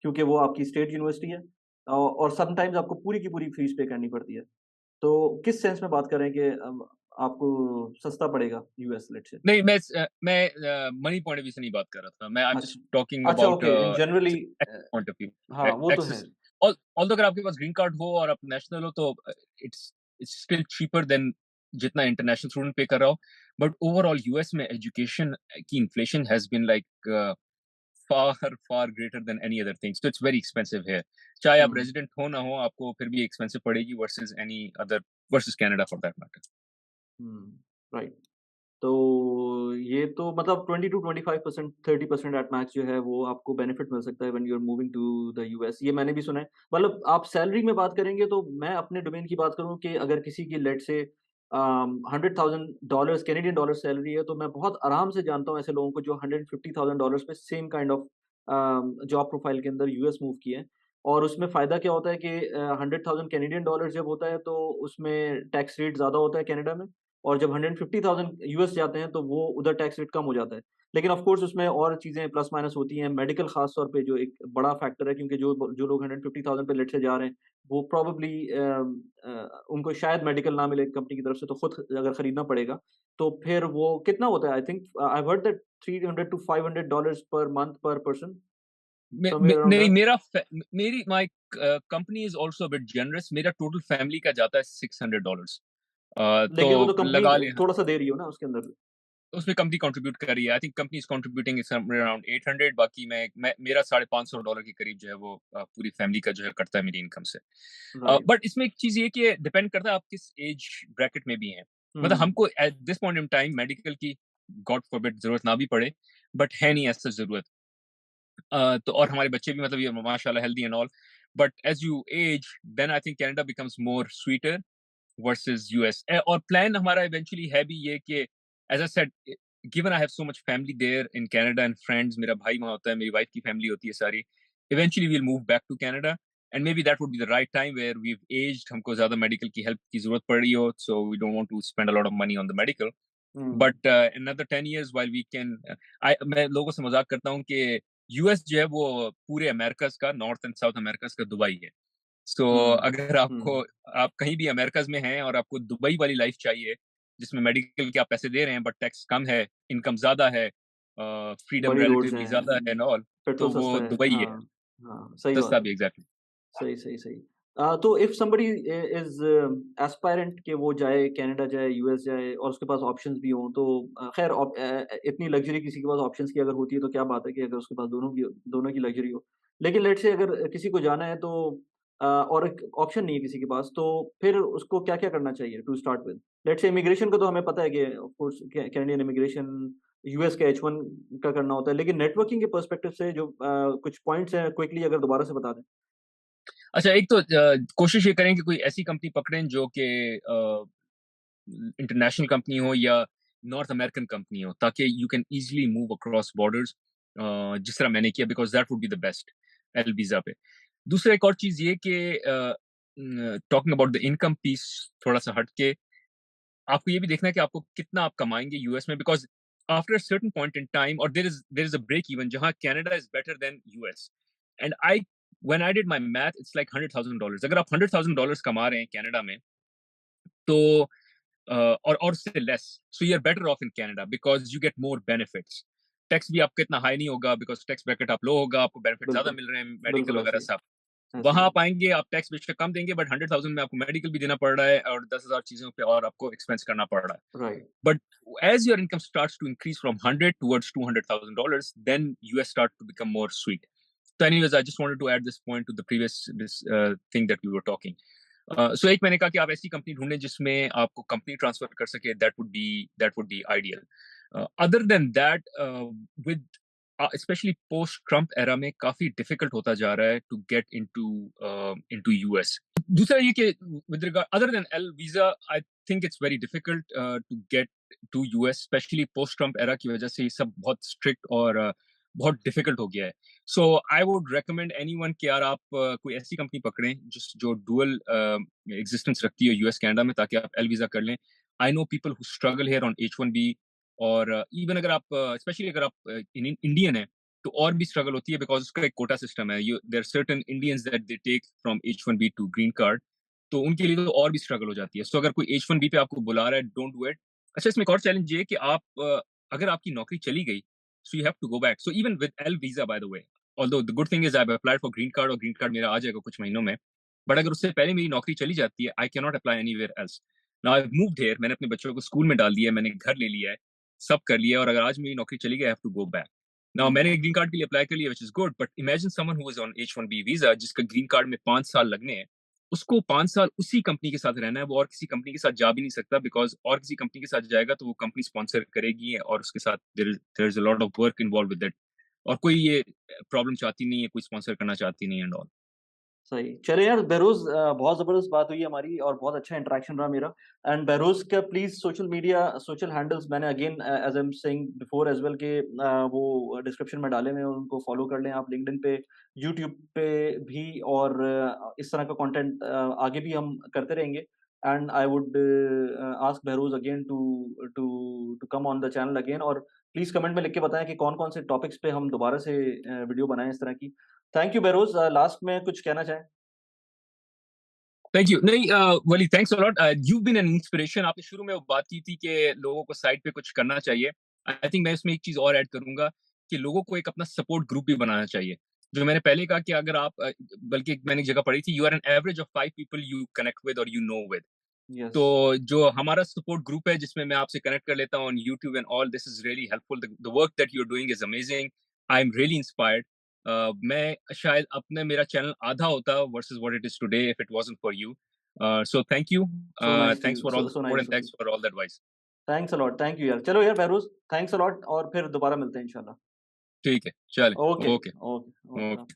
क्योंकि वो आपकी स्टेट यूनिवर्सिटी है, और समटाइम्स आपको पूरी की पूरी फीस पे करनी पड़ती है। तो किस सेंस में बात कर रहे हैं कि आपको सस्ता पड़ेगा यूएस, लेट्स से? नहीं, मैं मनी पॉइंट ऑफ व्यू से नहीं बात कर रहा था. मैं आई एम जस्ट अच्छा। टॉकिंग अच्छा, about okay, in generally point of view. हाँ, वो तो है। एक्सेस, ऑल्दो अगर आपके पास ग्रीन कार्ड हो और आप नेशनल हो, तो it's it's still cheaper than जितना इंटरनेशनल स्टूडेंट पे कर रहा हो. बट ओवरऑल यूएस में एजुकेशन की inflation has been like far far greater than any other thing, so it's very expensive here. चाहे आप हुँ, रेजिडेंट हो ना हो, आपको फिर भी एक्सपेंसिव पड़ेगी versus any other, versus Canada for that matter. Hmm, right. तो ये तो मतलब 20 टू 25%, 30% एट मैक्स जो है वो आपको बेनिफिट मिल सकता है when you are moving to the US, ये मैंने भी सुना है। मतलब आप सैलरी में बात करेंगे तो मैं अपने डोमेन की बात करूँ कि अगर किसी की let's say $100,000 Canadian dollar salary है, तो मैं बहुत आराम से जानता हूँ ऐसे लोगों को जो $150,000 पे same kind of job profile के अंदर यूएस मूव किए हैं। और उसमें फ़ायदा क्या होता है कि 100,000 कैनेडियन डॉलर जब होता है तो उसमें टैक्स रेट ज़्यादा होता है कनाडा में, और जब 150,000 यूएस जाते हैं तो वो उधर टैक्स रेट कम हो जाता है। लेकिन ऑफ कोर्स उसमें और चीज़ें प्लस माइनस होती हैं, मेडिकल ख़ास तौर पे जो एक बड़ा फैक्टर है, क्योंकि जो लोग 150,000 पे लेट से जा रहे हैं, वो प्रोबेबली उनको शायद मेडिकल ना मिले कंपनी की तरफ से, तो खुद अगर खरीदना पड़ेगा, तो फिर वो कितना होता है? I think I have heard that 300 to $500 per month per person, somewhere around नहीं, दैट। मेरी my company is also a bit generous. मेरा टोटल फैमिली का जाता है $600. तो लेकिन वो तो कंपनी लगा लें, थोड़ा-सा दे रही हो ना उसके अंदर। उसमें कंपनी कंट्रीब्यूट कर रही है. I think company is contributing somewhere around 800. बाकी मैं मेरा $550 के करीब जो है वो पूरी फैमिली का जो है कटता है मेरी इनकम से. राइट। बट इसमें एक चीज ये कि डिपेंड करता है आप किस एज ब्रैकेट में भी हैं. मतलब हुँ, हमको at this point in time medical की गॉड फॉरबिड जरूरत ना भी पड़े, बट है नहीं ऐसा जरूरत. तो और हमारे बच्चे भी मतलब ये माशाल्लाह healthy and all. but as you age, then I think Canada becomes more sweeter versus US. और plan हमारा eventually है भी ये कि, as I said, given I have so much family there in Canada and friends, मेरा भाई वहाँ होता है, मेरी wife की family होती है सारी. Eventually we'll move back to Canada, and maybe that would be the right time where we've aged, हमको ज़्यादा medical की help की ज़रूरत पड़ रही हो, so we don't want to spend a lot of money on the medical. But another 10 years while we can, मैं लोगों से मजाक करता हूँ कि US जो है वो पूरे अमेरिकाज का, नॉर्थ एंड साउथ अमेरिकाज का दुबई है. सो अगर आपको, आप कहीं भी अमेरिकाज में हैं और आपको दुबई वाली लाइफ चाहिए जिसमें मेडिकल के आप पैसे दे रहे हैं बट टैक्स कम है, इनकम ज्यादा है, फ्रीडम बड़ी रोड्स रिलेटिवली हैं, ज्यादा है एंड ऑल, पेट्रोल तो वो सस्ता है। दुबई है. हाँ, हाँ, सही बात सस्ता है। भी एग्जैक्टली. सही, सही, सही। तो इफ समबडी इज़ एस्पायरेंट कि वो जाए, कनाडा जाए, यूएस जाए और उसके पास ऑप्शंस भी हों, तो खैर इतनी लग्ज़री किसी के पास ऑप्शंस की अगर होती है तो क्या बात है कि अगर उसके पास दोनों की लग्ज़री हो। लेकिन लेट्स से अगर किसी को जाना है तो और एक ऑप्शन नहीं है किसी के पास, तो फिर उसको क्या-क्या करना चाहिए to start with? Let's say immigration का तो हमें पता है कि of course Canadian immigration, US का एच-1 का करना होता है, लेकिन नेटवर्किंग के पर्सपेक्टिव से जो कुछ पॉइंट्स हैं क्विकली अगर दोबारा से बता दें। अच्छा, एक तो कोशिश ये करें कि कोई ऐसी कंपनी पकड़ें जो कि इंटरनेशनल कंपनी हो या नॉर्थ अमेरिकन कंपनी हो, ताकि you can easily move across borders, जिस तरह मैंने किया, because that would be the best L visa पे. दूसरा एक और चीज ये कि talking about the income piece, थोड़ा सा हट के आपको ये भी देखना है कि आपको कितना आप कमाएंगे यूएस में, because after certain point in time, और there is a break even जहां Canada is better than US. And I when I did my math, it's like $100,000. अगर आप $100,000 कमा रहे हैं कनाडा में, तो और उससे less, so you are better off in Canada because you get more benefits. Tax भी आपका इतना हाई नहीं होगा बिकॉज टैक्स ब्रैकेट आप लो होगा, आपको बेनिफिट ज्यादा बिल्कुल, मिल रहे हैं, मेडिकल बिल्कुल ऐसे वगैरह ही, सब. ऐसे वहां ही। आप आएंगे, आप टैक्स बेशक कम देंगे, बट 100,000 में आपको मेडिकल भी देना पड़ रहा है और 10,000 चीजों पे और आपको एक्सपेंस करना पड़ रहा है. Right, But as your income starts to increase from 100 towards $200,000, then US start to become more sweet. So, anyways, I just wanted to add this point to the previous thing that we were talking. So, एक मैंने कहा कि आप ऐसी company ढूंढें जिसमें आपको company transfer कर सके. That would be ideal. Other than that, with especially post Trump era में काफी difficult होता जा रहा है to get into US. दूसरा ये कि with regard, other than L visa, I think it's very difficult to get to US, especially post Trump era की वजह से ये सब बहुत strict और बहुत difficult हो गया है. So I would recommend anyone कि यार आप कोई ऐसी कंपनी पकड़ें जो dual existence रखती है US कनाडा में, ताकि आप L visa कर लें. I know people who struggle here on H1B, और इवन अगर आप स्पेशली अगर आप इंडियन है तो और भी स्ट्रगल होती है, बिकॉज उसका एक कोटा सिस्टम है. There certain Indians that they take from H1B to green card, तो उनके लिए तो और भी स्ट्रगल हो जाती है. सो अगर कोई H1B पे आपको बुला रहा है, डोंट डू इट. अच्छा, इसमें एक और चैलेंज ये है कि आप अगर आपकी नौकरी चली गई, so you have to go back. So even with L visa, by the way, although the good thing is I have applied for green card, और ग्रीन कार्ड मेरा आ जाएगा कुछ महीनों में. बट अगर उससे पहले मेरी नौकरी चली जाती है, आई can not apply anywhere else. Now I have moved here, मैंने अपने बच्चों को स्कूल में डाल दिया है, मैंने घर ले लिया है, सब कर लिया, और अगर आज मेरी नौकरी चली गई, I have to go back. Now मैंने ग्रीन कार्ड के लिए अप्लाई कर लिया, which is good, but imagine someone who is on H1B visa, जिसका ग्रीन कार्ड में 5 साल लगने हैं, उसको 5 साल उसी कंपनी के साथ रहना है, वो और किसी कंपनी के साथ जा भी नहीं सकता, बिकॉज और किसी कंपनी के साथ जाएगा तो वो कंपनी स्पॉन्सर करेगी, और उसके साथ there is a lot of work involve with it, और कोई ये प्रॉब्लम चाहती नहीं है, कोई स्पॉन्सर करना चाहती नहीं, एंड ऑल. सही। चलिए यार बहरोज़, बहुत ज़बरदस्त बात हुई हमारी और बहुत अच्छा इंटरेक्शन रहा मेरा। एंड बहरोज़ का please social media, social handles मैंने again as I am saying before as well कि वो डिस्क्रिप्शन में डाले हुए हैं, उनको फॉलो कर लें आप लिंक्डइन पे, यूट्यूब पे भी, और इस तरह का कंटेंट आगे भी हम करते रहेंगे। And I would ask Behroz again to to to come on the channel again, और प्लीज़ कमेंट में लिख के बताएँ कि कौन-कौन से टॉपिक्स पे हम दोबारा से वीडियो बनाएँ इस तरह की। थैंक यू बहरोज़, लास्ट में कुछ कहना चाहें? Thank you. नहीं, really, thanks a lot. You been an inspiration. आपने शुरू में वो बात की थी कि लोगों को साइड पे कुछ करना चाहिए. आई थिंक मैं इसमें एक चीज और ऐड करूंगा कि लोगों को एक अपना सपोर्ट ग्रुप भी बनाना चाहिए. जो मैंने पहले कहा कि अगर आप बल्कि मैंने एक जगह पढ़ी थी, you are an average of 5 people you connect with और यू नो विद. यस। तो जो हमारा सपोर्ट ग्रुप है, जिसमें मैं आपसे कनेक्ट कर लेता हूँ on YouTube and all, this is really helpful. The work that you are doing is amazing. I am really inspired. मैं शायद अपने मेरा चैनल आधा होता versus what it is today if it wasn't for you. So thank you. So nice to Thanks for all the so support nice and of you. thanks for all the advice. Thanks a lot, thank you यार। चलो यार बहरोज़, thanks a lot और फिर दोबारा मिलते हैं इंशाल्लाह। ठीक है, चलें. ओके जी, ओके, ओके, ओके। ओके.